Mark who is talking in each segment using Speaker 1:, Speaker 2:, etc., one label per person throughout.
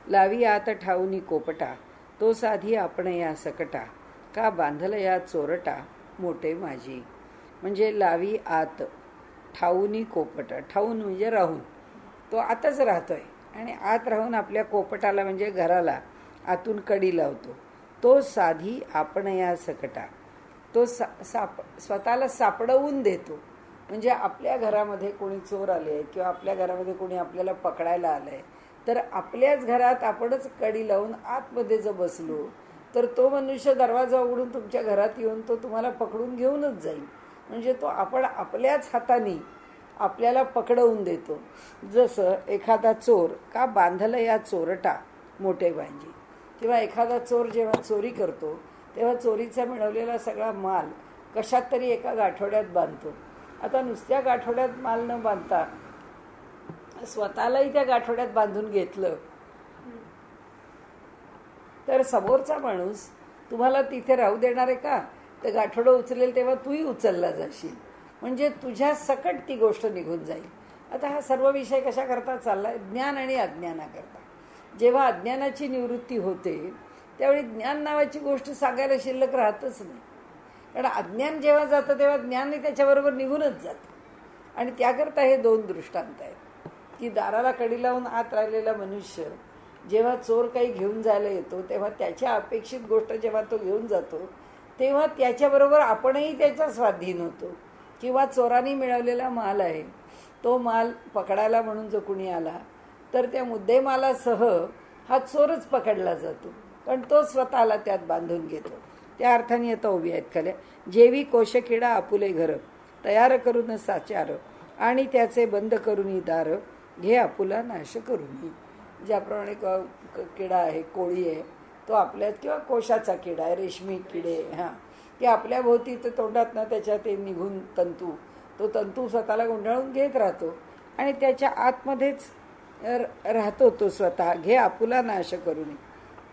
Speaker 1: लावी आत ठाऊनी कोपटा, तो साधी आपण या सकटा, का बांधल या चोरटा मोठे माझी. म्हणजे लावी आत ठाऊनी कोपटा, ठाऊन म्हणजे राहून, तो आतच राहतोय आणि आत राहून आपल्या कोपटाला म्हणजे घराला आतून कडी लावतो. तो साधी आपण या सकटा, तो स्वतःला सापडवून देतो. म्हणजे आपल्या घरामध्ये कोणी चोर आले किंवा आपल्या घरामध्ये कोणी आपल्याला पकडायला आलंय, तर आपल्याच घरात आपणच कडी लावून आतमध्ये जर बसलो तर तो मनुष्य दरवाजा उघडून तुमच्या घरात येऊन तो तुम्हाला पकडून घेऊनच जाईल. म्हणजे तो आपण आपल्याच हाताने आपल्याला पकडवून देतो. जसं एखादा चोर का बांधलं या चोरटा मोठे बांजी, किंवा एखादा चोर जेव्हा चोरी करतो तेव्हा चोरीचा मिळवलेला सगळा माल कशात तरी एका गाठोड्यात बांधतो. आता नुसत्या गाठोड्यात माल न बांधता स्वतःलाही त्या गाठोड्यात बांधून घेतलं तर समोरचा माणूस तुम्हाला तिथे राहू देणार आहे का? तर गाठोडं उचलेल तेव्हा तूही उचलला जाशील. म्हणजे तुझ्या सकट ती गोष्ट निघून जाईल. आता हा सर्व विषय कशा करता चाललाय? ज्ञान आणि अज्ञानाकरता. जेव्हा अज्ञानाची निवृत्ती होते त्यावेळी ज्ञान नावाची गोष्ट सांगायला शिल्लक राहतच नाही. कारण अज्ञान जेव्हा जातं तेव्हा ज्ञानही त्याच्याबरोबर निघूनच जातं. आणि त्याकरता हे दोन दृष्टांत आहेत की दाराला कडी लावून आत राहिलेला मनुष्य जेव्हा चोर काही घेऊन जायला येतो तेव्हा त्याच्या अपेक्षित गोष्ट जेव्हा तो घेऊन जातो तेव्हा त्याच्याबरोबर आपणही त्याच्या स्वाधीन होतो. किंवा चोरांनी मिळवलेला माल आहे तो माल पकडायला म्हणून जो कुणी आला तर त्या मुद्देमालासह हा चोरच पकडला जातो, पण तो स्वतःला त्यात बांधून घेतो. त्या अर्थाने आता उभी आहेत खाल्या. जेवी कोशकिडा आपुले घर, तयार करून साचार, आणि त्याचे बंद करून दार, घे आपुला नाश करून. ज्याप्रमाणे किडा आहे, कोळी आहे, तो आपल्यात, किंवा कोशाचा किडा आहे, रेशमी किडे, हां, की आपल्या भोवती तर तोंडात ना त्याच्या ते निघून तंतू, तो तंतू स्वतःला गुंडाळून घेत राहतो आणि त्याच्या आतमध्येच राहतो तो स्वतः. घे आपुला नाश करून.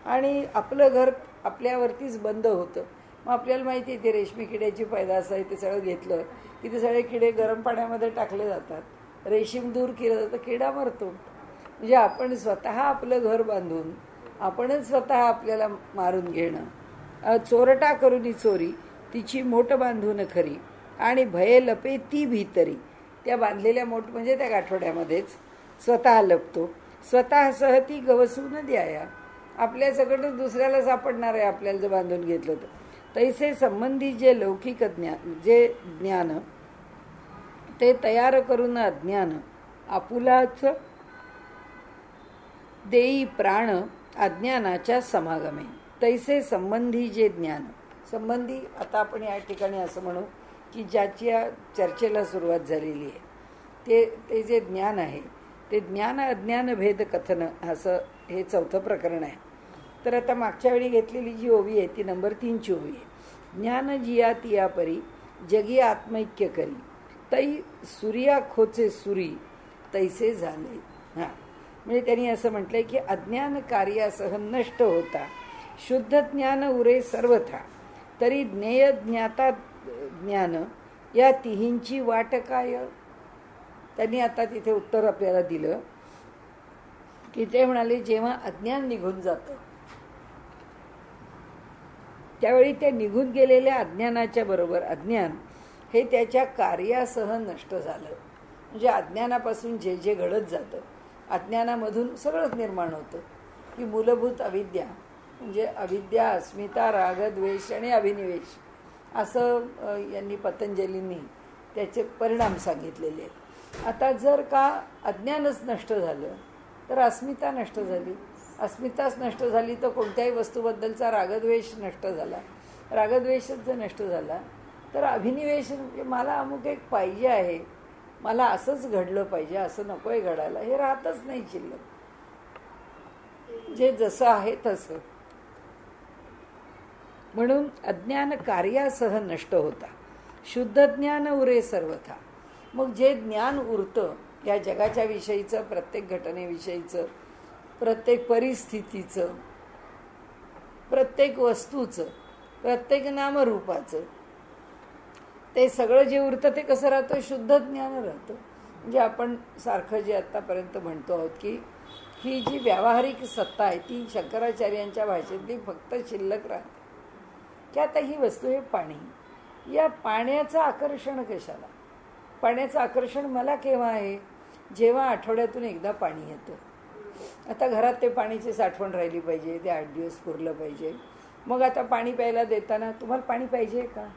Speaker 1: आणि आपलं घर आपल्यावरतीच बंद होतं. मग आपल्याला माहिती आहे ते रेशमी किड्याची पैदास आहे, ते सगळं घेतलं की ते सगळे किडे गरम पाण्यामध्ये टाकले जातात, रेशीम दूर केलं जातं, किडा मरतो. म्हणजे आपण स्वतः आपलं घर बांधून आपणच स्वतः आपल्याला मारून घेणं. चोरटा करुनी चोरी, तिची मोठ बांधून खरी, आणि भये लपे ती भीतरी. त्या बांधलेल्या मोठ म्हणजे त्या गाठोड्यामध्येच स्वतः लपतो. स्वतःसह ती गवसून द्याया. आपल्या सगळं दुसऱ्याला सापडणार आहे आपल्याला जर बांधून घेतलं तर. तैसे संबंधी जे लौकिक ज्ञान ते तयार करून अज्ञान, आपुलाच देई प्राण अज्ञानाच्या समागमे. तैसे संबंधी जे ज्ञान, संबंधी आता आपण या ठिकाणी असं म्हणू की ज्याच्या चर्चेला सुरुवात झालेली आहे ते जे ज्ञान आहे ते ज्ञान अज्ञान भेद कथन, असं हे चौथं प्रकरण आहे. तर आता मागच्या वेळी घेतलेली जी ओवी आहे ती नंबर 3ची ओवी आहे. ज्ञान जिया तिया परी, जगी आत्मैक्य करी, तै सूर्या खोचे सुरी, तैसे झाले. हां, म्हणजे त्यांनी असं म्हटलंय की अज्ञान कार्यासह नष्ट होता, शुद्ध ज्ञान उरे सर्वथा, तरी ज्ञेय ज्ञाता ज्ञान या तिहींची वाट काय. त्यांनी आता तिथे उत्तर आपल्याला दिलं की ते म्हणाले जेव्हा अज्ञान निघून जातं त्यावेळी ते निघून गेलेल्या अज्ञानाच्या बरोबर अज्ञान हे त्याच्या कार्यासह नष्ट झालं. म्हणजे अज्ञानापासून जे जे घडत जातं अज्ञानामधून सगळंच निर्माण होतं. ही मूलभूत अविद्या म्हणजे अविद्या, अस्मिता, राग, द्वेष आणि अभिनिवेश असं यांनी पतंजलींनी त्याचे परिणाम सांगितलेले आहेत. आता जर का अज्ञानच नष्ट झालं तर अस्मिता नष्ट झाली, अस्मिताच नष्ट झाली तर कोणत्याही वस्तूबद्दलचा रागद्वेष नष्ट झाला, रागद्वेषच जर नष्ट झाला तर अभिनिवेश म्हणजे मला अमुक एक पाहिजे आहे, मला असंच घडलं पाहिजे, असं नको आहे घडायला, हे राहतच नाही शिल्लक. जे जसं आहे तसं. म्हणून अज्ञान कार्यासह नष्ट होता, शुद्ध ज्ञान उरे सर्वथा. मग जे ज्ञान उरतं या जगाच्या विषयीचं, प्रत्येक घटनेविषयीचं, प्रत्येक परिस्थितीचं, प्रत्येक वस्तूचं, प्रत्येक नामरूपाचं, ते सगळं जे उरतं ते कसं राहतं? शुद्ध ज्ञान राहतं. म्हणजे आपण सारखं जे आत्तापर्यंत म्हणतो आहोत की ही जी व्यावहारिक सत्ता आहे ती शंकराचार्यांच्या भाषेतली फक्त शिल्लक राहते. की आता ही वस्तू हे पाणी, या पाण्याचं आकर्षण कशाला? पाण्याचं आकर्षण मला केव्हा आहे? जेव्हा आठवड्यातून एकदा पाणी येतं. आता घरात ते पाण्याची साठवण राहिली पाहिजे, ते 8 दिवस पुरलं पाहिजे. मग आता पाणी प्यायला देताना तुम्हाला पाणी पाहिजे का?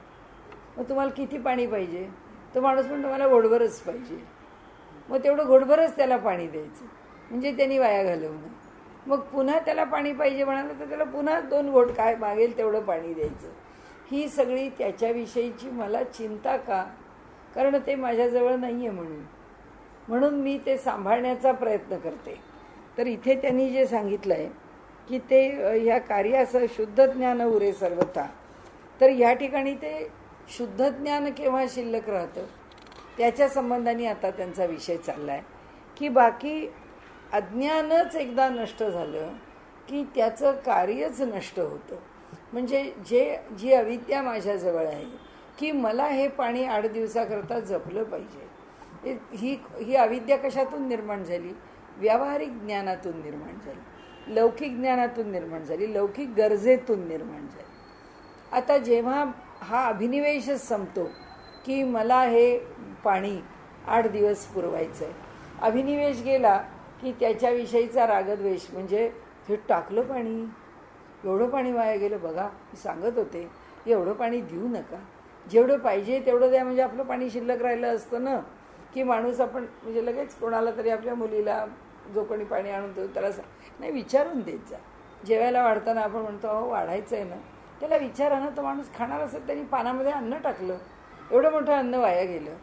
Speaker 1: मग तुम्हाला किती पाणी पाहिजे? तो माणूस पण तुम्हाला घोटभरच पाहिजे. मग तेवढं घोटभरच त्याला पाणी द्यायचं, म्हणजे त्यांनी वाया घालवणं. मग पुन्हा त्याला पाणी पाहिजे म्हणालं तर त्याला पुन्हा 2 घोट काय मागेल तेवढं पाणी द्यायचं. ही सगळी त्याच्याविषयीची मला चिंता का? कारण ते माझ्याजवळ नाही आहे म्हणून मी ते सांभाळण्याचा प्रयत्न करते. तर इथे त्यांनी जे सांगितलं आहे की ते ह्या कार्याचं शुद्ध ज्ञान उरे सर्वथा, तर या ठिकाणी ते शुद्ध ज्ञान केव्हा शिल्लक राहतं त्याच्या संबंधाने आता त्यांचा विषय चालला आहे की बाकी अज्ञानच एकदा नष्ट झालं की त्याचं कार्यच नष्ट होतं. म्हणजे जी अविद्या माझ्याजवळ आहे की मला हे पाणी 8 दिवसाकरता जपलं पाहिजे, ही अविद्या कशातून निर्माण झाली? व्यावहारिक ज्ञानातून निर्माण झाली, लौकिक ज्ञानातून निर्माण झाली, लौकिक गरजेतून निर्माण झाली. आता जेव्हा हा अभिनिवेशच संपतो की मला हे पाणी 8 दिवस पुरवायचं आहे, अभिनिवेश गेला की त्याच्याविषयीचा रागद्वेष, म्हणजे हे टाकलं पाणी, एवढं पाणी वाया गेलं बघा, मी सांगत होते एवढं पाणी देऊ नका, जेवढं पाहिजे तेवढं द्या. म्हणजे आपलं पाणी शिल्लक राहिलं असतं ना, की माणूस आपण म्हणजे लगेच कोणाला तरी आपल्या मुलीला जो कोणी पाणी आणून देऊ त्याला नाही विचारून देत जा. जेवायला वाढताना आपण म्हणतो अहो वाढायचं आहे ना, त्याला विचारा ना. तो माणूस खाणार असेल त्यांनी पानामध्ये अन्न टाकलं, एवढं मोठं अन्न वाया गेलं.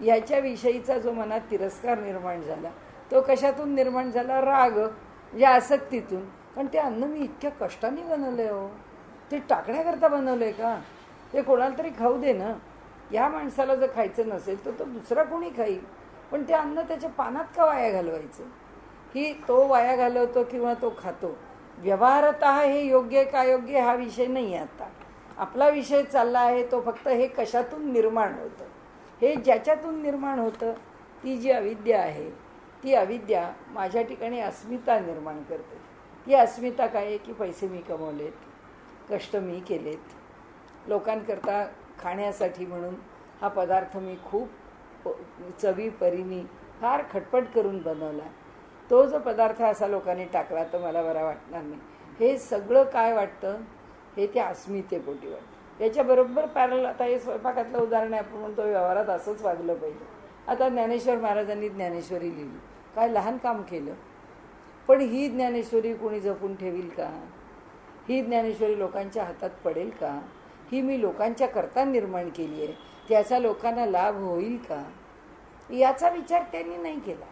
Speaker 1: याच्याविषयीचा जो मनात तिरस्कार निर्माण झाला तो कशातून निर्माण झाला? राग, म्हणजे आसक्तीतून. कारण ते अन्न मी इतक्या कष्टाने बनवलं आहे, हो ते टाकण्याकरता बनवलं आहे का? ते कोणाला तरी खाऊ दे ना. या माणसाला जर खायचं नसेल तर तो दुसरा कोणी खाईल, पण ते अन्न त्याच्या पानात का वाया घालवायचं? की तो वाया घालवतो किंवा तो खातो. व्यवहारतः हे योग्य का योग्य हा विषय नाही आहे. आता आपला विषय चालला आहे तो फक्त हे कशातून निर्माण होतं, हे ज्याच्यातून निर्माण होतं ती जी अविद्या आहे, ती अविद्या माझ्या ठिकाणी अस्मिता निर्माण करते. ती अस्मिता काय आहे की पैसे मी कमवलेत, कष्ट मी केलेत, लोकांकरता खाण्यासाठी म्हणून हा पदार्थ मी खूप चवी परीने फार खटपट करून बनवला, तो जो पदार्थ असा लोकांनी टाकला तर मला बरा वाटणार नाही. हे सगळं काय वाटतं? हे त्या अस्मितेपोटी वाटतं. याच्याबरोबर पॅरल आता हे स्वयंपाकातलं उदाहरण आहे. आपण म्हणतो व्यवहारात असंच वागलं पाहिजे. आता ज्ञानेश्वर महाराजांनी ज्ञानेश्वरी लिहिली, काय लहान काम केलं, पण ही ज्ञानेश्वरी कोणी जपून ठेवील का? ही ज्ञानेश्वरी लोकांच्या हातात पडेल का? ही मी लोकांच्या करता निर्माण केली आहे, त्याचा लोकांना लाभ होईल का? याचा विचार त्यांनी नाही केला.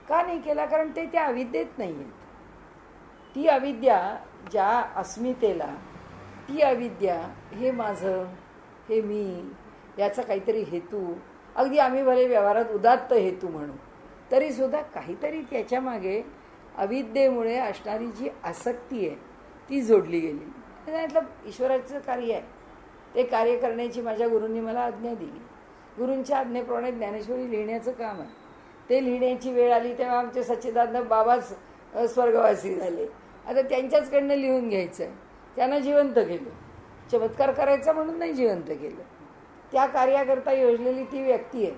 Speaker 1: का नाही केला? कारण ते त्या अविद्येत नाही आहेत. ती अविद्या ज्या अस्मितेला, ती अविद्या हे माझं, हे मी, याचा काहीतरी हेतू, अगदी आम्ही भले व्यवहारात उदात्त हेतू म्हणू तरीसुद्धा काहीतरी त्याच्यामागे अविद्येमुळे असणारी जी आसक्ती आहे ती जोडली गेली. त्यातलं ईश्वराचं कार्य आहे, ते कार्य करण्याची माझ्या गुरूंनी मला आज्ञा दिली. गुरूंच्या आज्ञेप्रमाणे ज्ञानेश्वरी लिहिण्याचं काम आहे. ते लिहिण्याची वेळ आली तेव्हा आमचे सच्चिदानंद बाबाच स्वर्गवासी झाले. आता त्यांच्याचकडनं लिहून घ्यायचं आहे. त्यांना जिवंत केलं, चमत्कार करायचा म्हणून नाही जिवंत केलं. त्या कार्याकरता योजलेली ती व्यक्ती आहे.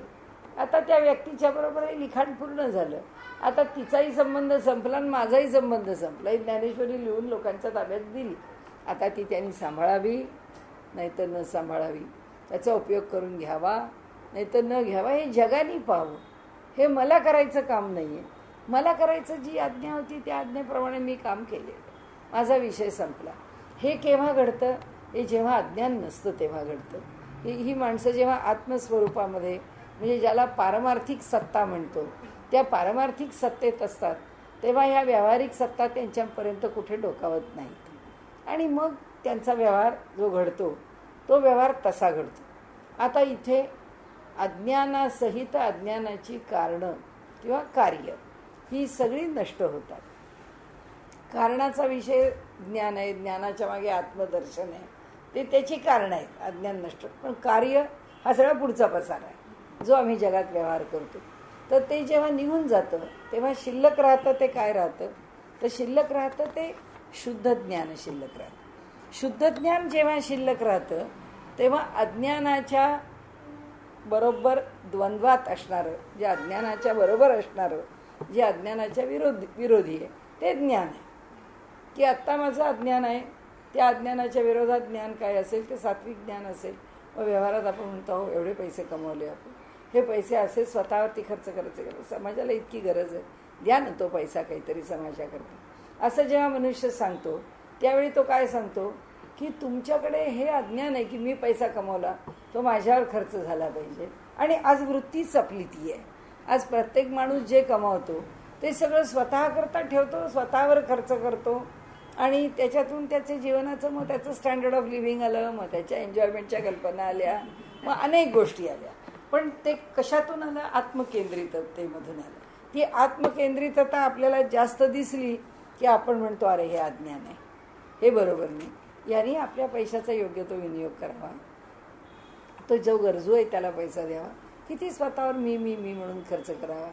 Speaker 1: आता त्या व्यक्तीच्या बरोबर हे लिखाण पूर्ण झालं. आता तिचाही संबंध संपला आणि माझाही संबंध संपला. ही ज्ञानेश्वरी लिहून लोकांच्या ताब्यात दिली. आता ती त्यांनी सांभाळावी नाहीतर न सांभाळावी, त्याचा उपयोग करून घ्यावा नाहीतर न घ्यावा, हे जगाने पाहावं. हे मला करायचं काम नाही आहे. मला करायचं जी आज्ञा होती त्या आज्ञेप्रमाणे मी काम केले, माझा विषय संपला. हे केव्हा घडतं? हे जेव्हा अज्ञान नसतं तेव्हा घडतं. ही माणसं जेव्हा आत्मस्वरूपामध्ये, म्हणजे ज्याला पारमार्थिक सत्ता म्हणतो, त्या पारमार्थिक सत्तेत असतात तेव्हा ह्या व्यावहारिक सत्ता त्यांच्यापर्यंत कुठे डोकावत नाहीत आणि मग त्यांचा व्यवहार जो घडतो तो व्यवहार तसा घडतो. आता इथे अज्ञानासहित अज्ञानाची कारणं किंवा कार्य ही सगळी नष्ट होतात. कारणाचा विषय ज्ञान आहे, ज्ञानाच्या मागे आत्मदर्शन आहे, ते त्याची कारणं आहेत, अज्ञान नष्ट. पण कार्य हा सगळा पुढचा पसार आहे जो आम्ही जगात व्यवहार करतो. तर ते जेव्हा निघून जातं तेव्हा शिल्लक राहतं ते काय राहतं? तर शिल्लक राहतं ते शुद्ध ज्ञान शिल्लक राहतं. शुद्ध ज्ञान जेव्हा शिल्लक राहतं तेव्हा अज्ञानाच्या बरोबर द्वंद्वात असणारं, जे अज्ञानाच्या बरोबर असणारं, जे अज्ञानाच्या विरोधी आहे ते ज्ञान आहे. की आत्ता माझं अज्ञान आहे, त्या अज्ञानाच्या विरोधात ज्ञान काय असेल ते सात्विक ज्ञान असेल. मग व्यवहारात आपण म्हणतो हो एवढे पैसे कमवले आपण, हे पैसे असे स्वतःवरती खर्च करायचे, समाजाला इतकी गरज आहे, द्या ना तो पैसा काहीतरी समाजाकरता, असं जेव्हा मनुष्य सांगतो त्यावेळी तो काय सांगतो की तुमच्याकडे हे अज्ञान आहे की मी पैसा कमवला तो माझ्यावर खर्च झाला पाहिजे. आणि आज वृत्तीच आपली ती आहे. आज प्रत्येक माणूस जे कमावतो ते सगळं स्वतःकरता ठेवतो, स्वतःवर खर्च करतो आणि त्याच्यातून त्याचे जीवनाचं मग त्याचं स्टँडर्ड ऑफ लिव्हिंग आलं, मग त्याच्या एन्जॉयमेंटच्या कल्पना आल्या, मग अनेक गोष्टी आल्या. पण ते कशातून आलं? आत्मकेंद्रिततेमधून आलं. ती आत्मकेंद्रितता आपल्याला जास्त दिसली की आपण म्हणतो अरे हे अज्ञान आहे, हे बरोबर नाही, याने आपल्या पैशाचा योग्य तो विनियोग करावा, तो जो गरजू आहे त्याला पैसा द्यावा, किती स्वतःवर मी मी मी म्हणून खर्च करावा.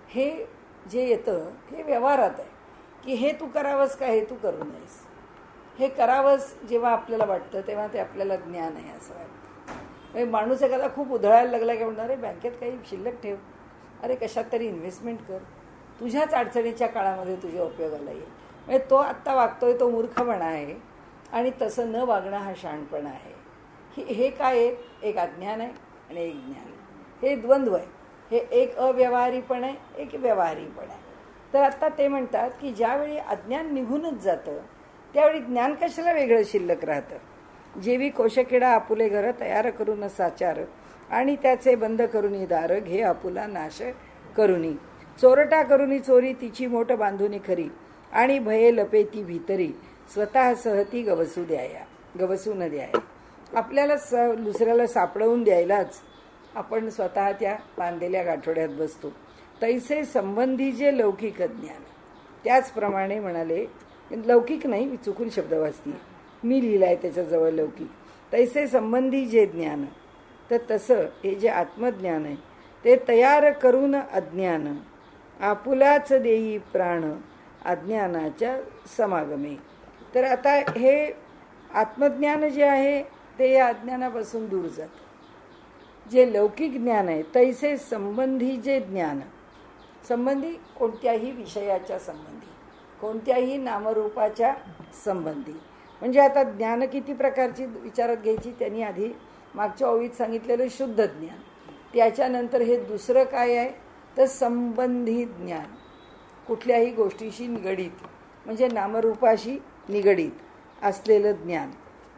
Speaker 1: हे जे येतं हे व्यवहारात आहे की हे तू करावंस का हे तू करू नयेस. हे करावंस जेव्हा आपल्याला वाटतं तेव्हा ते आपल्याला ज्ञान आहे असं वाटतं. माणूस एखादा खूप उधळायला लागला की म्हणणार अरे बँकेत काही शिल्लक ठेव, अरे कशात तरी इन्व्हेस्टमेंट कर, तुझ्याच अडचणीच्या काळामध्ये तुझ्या उपयोगाला येईल. म्हणजे तो आत्ता वागतोय तो मूर्खपणा आहे आणि तसं न वागणं हा शहाणपणा आहे. हे काय आहे? एक अज्ञान आहे आणि एक ज्ञान आहे. हे द्वंद्व आहे. हे एक अव्यवहारीपण आहे, एक व्यवहारीपण आहे. तर आता ते म्हणतात की ज्यावेळी अज्ञान निघूनच जातं त्यावेळी ज्ञान कशाला वेगळं शिल्लक राहतं. जेवी कोशकिडा आपुले घर तयार करून साचार आणि त्याचे बंद करुनी दार घे आपुला नाश करुनी. चोरटा करुनी चोरी तिची मोठ बांधुनी खरी आणि भये लपे ती भीतरी स्वतः सहती गवसू न द्याया. आपल्याला दुसऱ्याला सापडवून द्यायलाच आपण स्वतः त्या बांधलेल्या गाठोड्यात बसतो. तैसे संबंधी जे लौकिक ज्ञान, त्याचप्रमाणे म्हणाले लौकिक नाही, मी चुकून शब्द वाचते, मी लिहिलाय त्याच्याजवळ लौकिक. तैसे संबंधी जे ज्ञान, तर तसं हे जे आत्मज्ञान आहे ते तयार करून अज्ञान आपुलाच देई प्राण अज्ञानाच्या समागमे. तर आता हे आत्मज्ञान जे आहे ते या अज्ञानापासून दूर जातं. जे लौकिक ज्ञान आहे तैसे संबंधी जे ज्ञान, संबंधी कोणत्याही विषयाच्या संबंधी, कोणत्याही नामरूपाच्या संबंधी. म्हणजे आता ज्ञान किती प्रकारची विचारात घ्यायची, त्यांनी आधी मागच्या ओळीत सांगितलेलं शुद्ध ज्ञान, त्याच्यानंतर हे दुसरं काय आहे तर संबंधी ज्ञान, कुठल्याही गोष्टीशी निगडीत म्हणजे नामरूपाशी निगडीत असलेलं ज्ञान.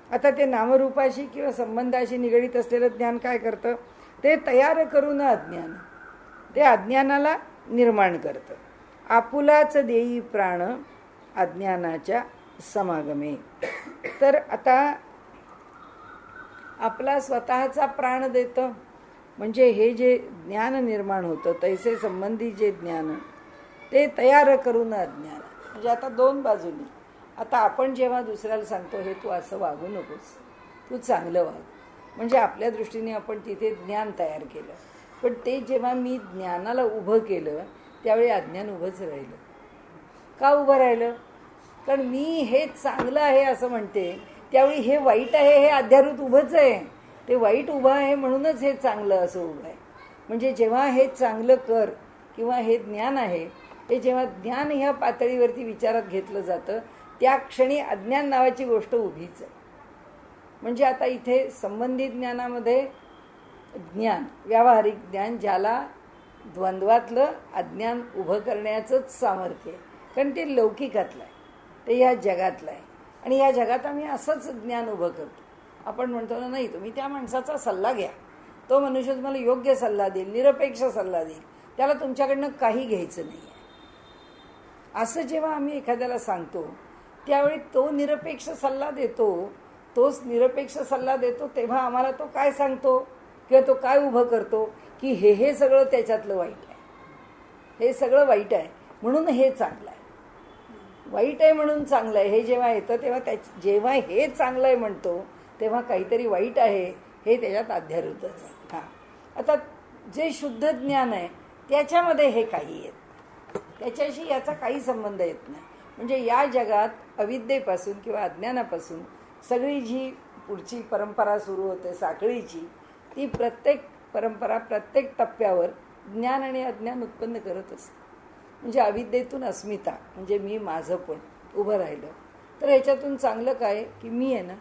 Speaker 1: आता ते नामरूपाशी किंवा संबंधाशी निगडीत असलेलं ज्ञान काय करतं, ते तयार करून अज्ञान, ते अज्ञानाला निर्माण करतं. आपुलाच देई प्राण अज्ञानाच्या समागमे. तर आता आपला स्वतःचा प्राण देतं, म्हणजे हे जे ज्ञान निर्माण होतं तैसे संबंधी जे ज्ञान ते तयार करून अज्ञान. म्हणजे आता दोन बाजूनी. आता आपण जेव्हा दुसऱ्याला सांगतो हे तू असं वागू नकोस, तू चांगलं वाग, म्हणजे आपल्या दृष्टीने आपण तिथे ज्ञान तयार केलं. पण ते जेव्हा मी ज्ञानाला उभं केलं त्यावेळी अज्ञान उभंच राहिलं. का उभं राहिलं? कारण मी हे चांगलं आहे असं म्हणते, त्यावेळी हे वाईट आहे हे अध्यारूत उभंच आहे. ते वाईट उभं आहे म्हणूनच हे चांगलं असं उभं आहे. म्हणजे जेव्हा हे चांगलं कर किंवा हे ज्ञान आहे, हे जेव्हा ज्ञान ह्या पातळीवरती विचारात घेतलं जातं त्या क्षणी अज्ञान नावाची गोष्ट उभीच आहे. म्हणजे आता इथे संबंधित ज्ञानामध्ये ज्ञान, व्यावहारिक ज्ञान, ज्याला द्वंद्वातलं अज्ञान उभं करण्याचंच सामर्थ्य आहे. कारण ते लौकिकातलं आहे, ते या जगातलं आहे. आणि या जगात आम्ही असंच ज्ञान उभं करतो. आपण म्हणतो ना, नाही तुम्ही त्या माणसाचा सल्ला घ्या, तो मनुष्य तुम्हाला योग्य सल्ला देईल, निरपेक्ष सल्ला देईल, त्याला तुमच्याकडनं काही घ्यायचं नाही आहे. असं जेव्हा आम्ही एखाद्याला सांगतो त्यावेळी तो निरपेक्ष सल्ला देतो, तोच निरपेक्ष सल्ला देतो तेव्हा आम्हाला तो काय सांगतो किंवा तो काय उभं करतो की हे सगळं त्याच्यातलं वाईट आहे, हे सगळं वाईट आहे म्हणून हे चांगलं आहे, वाईट आहे म्हणून चांगलं आहे. हे जेव्हा येतं तेव्हा जेव्हा हे चांगलं आहे म्हणतो तेव्हा काहीतरी वाईट आहे हे त्याच्यात अध्यारूतच आहे. हां, आता जे शुद्ध ज्ञान आहे त्याच्यामध्ये हे काही येत, त्याच्याशी याचा काही संबंध येत नाही. म्हणजे या जगात अविद्येपासून किंवा अज्ञानापासून सगळी जी पुढची परंपरा सुरू होते साखळीची, ती प्रत्येक परंपरा प्रत्येक टप्प्यावर ज्ञान आणि अज्ञान उत्पन्न करत असते. म्हणजे अविद्येतून अस्मिता म्हणजे मी माझं पण उभं राहिलं. तर ह्याच्यातून चांगलं काय की मी आहे ना,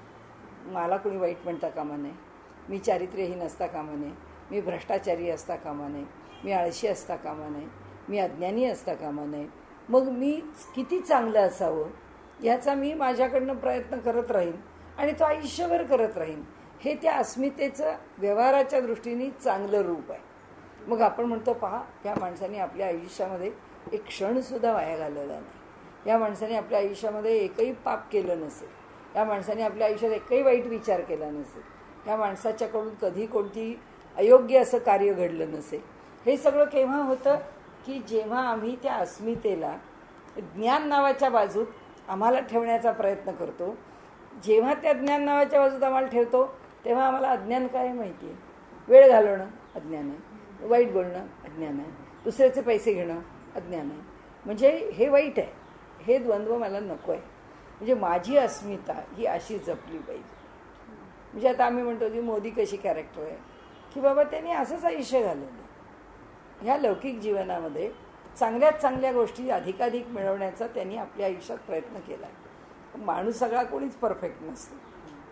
Speaker 1: मला कोणी वाईट म्हणता कामा नये, मी चारित्र्यहीन असता कामा नये, मी भ्रष्टाचारी असता कामा नये, मी आळशी असता कामा नये, मी अज्ञानी असता कामा नये. मग मी किती चांगलं असावं ह्याचा मी माझ्याकडनं प्रयत्न करत राहीन आणि तो आयुष्यभर करत राहीन. हे त्या अस्मितेचं व्यवहाराच्या दृष्टीने चांगलं रूप आहे. मग आपण म्हणतो पहा, या माणसाने आपल्या आयुष्यामध्ये एक क्षणसुद्धा वाया घालवला नाही, या माणसाने आपल्या आयुष्यामध्ये एकही पाप केलं नसेल, या माणसाने आपल्या आयुष्यात एकही वाईट विचार केला नसेल, या माणसाच्याकडून कधी कोणती अयोग्य असं कार्य घडलं नसेल. हे सगळं केव्हा होतं की जेव्हा आम्ही त्या अस्मितेला ज्ञान नावाच्या बाजूत आम्हाला ठेवण्याचा प्रयत्न करतो. जेव्हा त्या ज्ञान नावाच्या बाजूत आम्हाला ठेवतो तेव्हा आम्हाला अज्ञान काय माहिती आहे. वेळ घालवणं अज्ञान आहे, वाईट बोलणं अज्ञान आहे, दुसऱ्याचे पैसे घेणं अज्ञान आहे. म्हणजे हे वाईट आहे, हे द्वंद्व मला नको आहे. म्हणजे माझी अस्मिता ही अशी जपली पाहिजे. म्हणजे आता आम्ही म्हणतो की मोदी कशी कॅरेक्टर आहे की बाबा त्यांनी असंच आयुष्य घालवलं. ह्या लौकिक जीवनामध्ये चांगल्यात चांगल्या गोष्टी अधिकाधिक मिळवण्याचा त्यांनी आपल्या आयुष्यात प्रयत्न केला आहे. माणूस सगळा कोणीच परफेक्ट नसतो,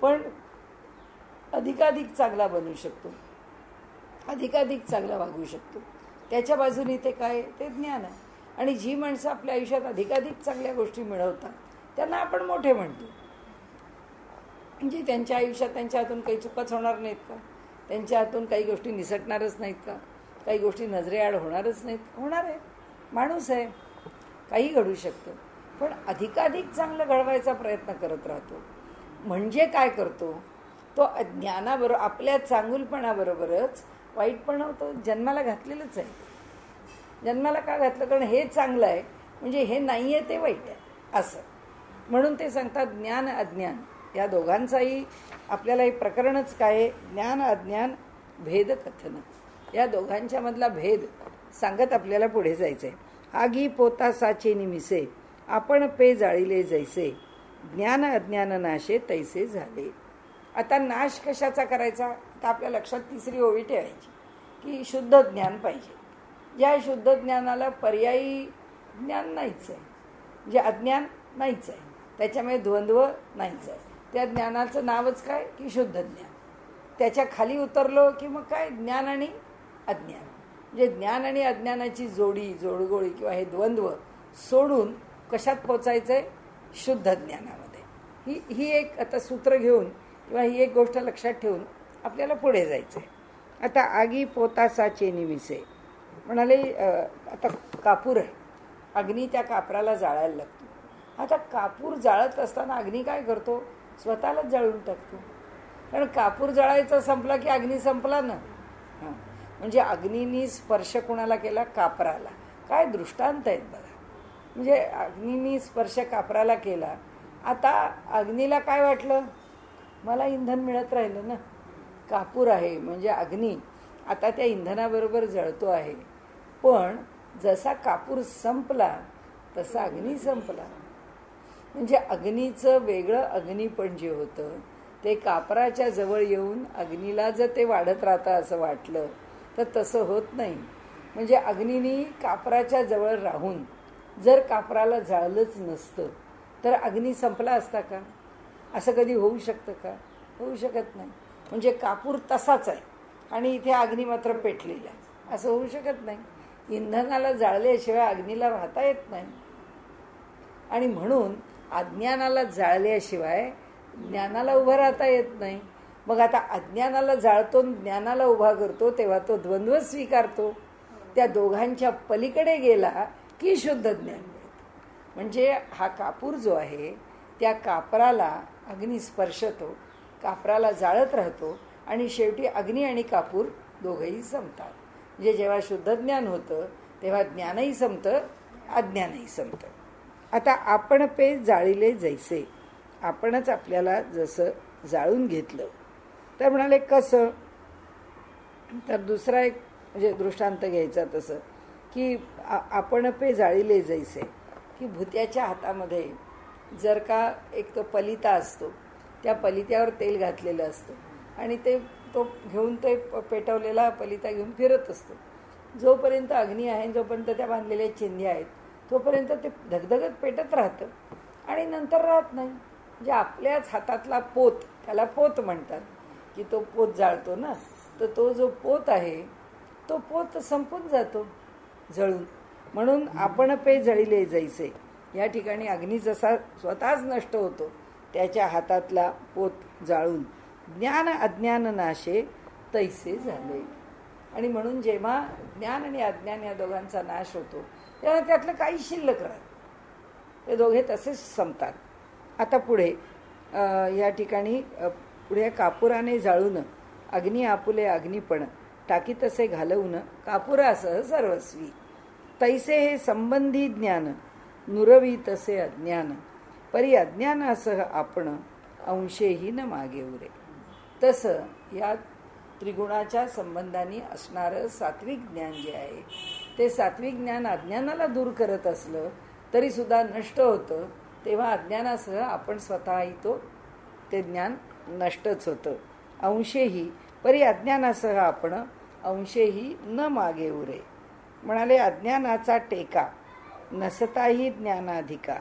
Speaker 1: पण अधिकाधिक चांगला बनू शकतो, अधिकाधिक चांगला वागू शकतो. त्याच्या बाजूने ते काय, ते ज्ञान आहे. आणि जी माणसं आपल्या आयुष्यात अधिकाधिक चांगल्या गोष्टी मिळवतात त्यांना आपण मोठे म्हणतो. म्हणजे त्यांच्या आयुष्यात त्यांच्या हातून काही चुकाच होणार नाहीत का, त्यांच्या हातून काही गोष्टी निसटणारच नाहीत का, काही गोष्टी नजरेआड होणारच नाहीत. होणार आहे, माणूस आहे, काही घडू शकतं. पण अधिकाधिक चांगलं घडवायचा प्रयत्न करत राहतो. म्हणजे काय करतो तो, ज्ञानाबरोबर आपल्या चांगुलपणाबरोबरच वाईटपणा होतो. जन्माला घातलेलंच आहे. जन्माला का घातलं, कारण हे चांगलं आहे म्हणजे हे नाही आहे ते वाईट आहे असं. म्हणून ते सांगतात ज्ञान अज्ञान या दोघांचाही आपल्याला हे प्रकरणच काय आहे, ज्ञान अज्ञान भेद कथन, या दोघांच्या मधला भेद सांगत आपल्याला पुढे जायचं आहे. आगी पोता साचे निमिसे आपण पे जाळीले जैसे, ज्ञान अज्ञान नाशे तैसे झाले. आता नाश कशाचा करायचा, आता आपल्या लक्षात तिसरी ओवी ठेवायची की शुद्ध ज्ञान पाहिजे. या शुद्ध ज्ञानाला पर्यायी ज्ञान नाहीच आहे, म्हणजे अज्ञान नाहीच आहे, त्याच्यामुळे द्वंद्व नाहीच आहे. त्या ज्ञानाचं नावच काय की शुद्ध ज्ञान. त्याच्या खाली उतरलो की मग काय, ज्ञान आणि अज्ञान. म्हणजे ज्ञान आणि अज्ञानाची जोडी जोडगोळी किंवा हे द्वंद्व सोडून कशात पोचायचं आहे, शुद्ध ज्ञानामध्ये. ही एक आता सूत्र घेऊन किंवा ही एक गोष्ट लक्षात ठेवून आपल्याला पुढे जायचं आहे. आता आगी पोतासाचे निमिसे म्हणाले, आता कापूर आहे, अग्नी त्या कापराला जाळायला लागतो. आता कापूर जाळत असताना अग्नी काय करतो, स्वतःलाच जाळून टाकतो. कारण कापूर जळायचा संपला की अग्नी संपला ना. हां, म्हणजे अग्नीनी स्पर्श कोणाला केला, कापराला. काय दृष्टांत आहेत बघा. म्हणजे अग्नीनी स्पर्श कापराला केला. आता अग्नीला काय वाटलं, मला इंधन मिळत राहिलं ना, कापूर आहे म्हणजे अग्नी आता त्या इंधनाबरोबर जळतो आहे. पण जसा कापूर संपला तसा अग्नी संपला. म्हणजे अग्नीचं वेगळं अग्नीपण जे होतं ते कापराच्या जवळ येऊन अग्नीला जर ते वाढत राहतं असं वाटलं तर तसं होत नाही. म्हणजे अग्नीनी कापराच्या जवळ राहून जर कापराला जाळलंच नसतं तर अग्नी संपला असता का, असं कधी होऊ शकतं का, होऊ शकत नाही. म्हणजे कापूर तसाच आहे आणि इथे अग्नी मात्र पेटलेला आहे, असं होऊ शकत नाही. इंधनाला जाळल्याशिवाय अग्नीला राहता येत नाही. आणि म्हणून अज्ञानाला जाळल्याशिवाय ज्ञानाला उभं राहता येत नाही. मग आता अज्ञानाला जाळतो ज्ञानाला उभा करतो तेव्हा तो द्वंद्व स्वीकारतो. त्या दोघांच्या पलीकडे गेला की शुद्ध ज्ञान मिळतं. म्हणजे हा कापूर जो आहे त्या कापराला अग्नी स्पर्शतो, कापराला जाळत राहतो आणि शेवटी अग्नी आणि कापूर दोघंही संपतात. म्हणजे जेव्हा शुद्ध ज्ञान होतं तेव्हा ज्ञानही संपतं, अज्ञानही संपतं. आता आपण पे जाळीले जैसे, आपणच आपल्याला जसं जाळून घेतलं. तर म्हणाले कसं, तर दुसरा एक म्हणजे दृष्टांत घ्यायचा तसं की आपण पे जाळीले जैसे, की भुत्याच्या हातामध्ये जर का एक तो पलिता असतो, त्या पलित्यावर तेल घातलेलं असतं आणि तो घेऊन ते पेटवलेला पलिता घेऊन फिरत असतो. जोपर्यंत अग्नी आहे, जोपर्यंत त्या बांधलेल्या चिंध्या आहेत, तोपर्यंत ते धगधगत पेटत राहतं आणि नंतर राहत नाही. म्हणजे आपल्याच हातातला पोत, त्याला पोत म्हणतात, की तो पोत जाळतो ना, तर तो जो पोत आहे तो पोत संपून जातो जळून. म्हणून आपण पे जळिले जैसे, या ठिकाणी अग्नी जसा स्वतःच नष्ट होतो त्याच्या हातातला पोत जाळून, ज्ञान अज्ञान नाशे तैसे झाले. आणि म्हणून जेव्हा ज्ञान आणि अज्ञान या दोघांचा नाश होतो तेव्हा त्यातलं काही शिल्लक राहत, ते दोघे तसेच संपतात. आता पुढे या ठिकाणी पुढे कापुराने जाळून अग्नी आपुले अग्निपण टाकी तसे घालवून कापुरासह सर्वस्वी, तैसे हे संबंधी ज्ञान नुरवी तसे अज्ञान, परी अज्ञानासह आपण अंशेही न मागे उरे. तसं या त्रिगुणाच्या संबंधाने असणारं सात्विक ज्ञान जे आहे, ते सात्विक ज्ञान अज्ञानाला दूर करत असलं तरीसुद्धा नष्ट होतं. तेव्हा अज्ञानासह आपण स्वतःही ते ज्ञान नष्टच होतं. अंशेही परी अज्ञानासह आपण अंशेही न मागे उरे. म्हणाले, अज्ञानाचा टेका नसताही ज्ञानाधिका,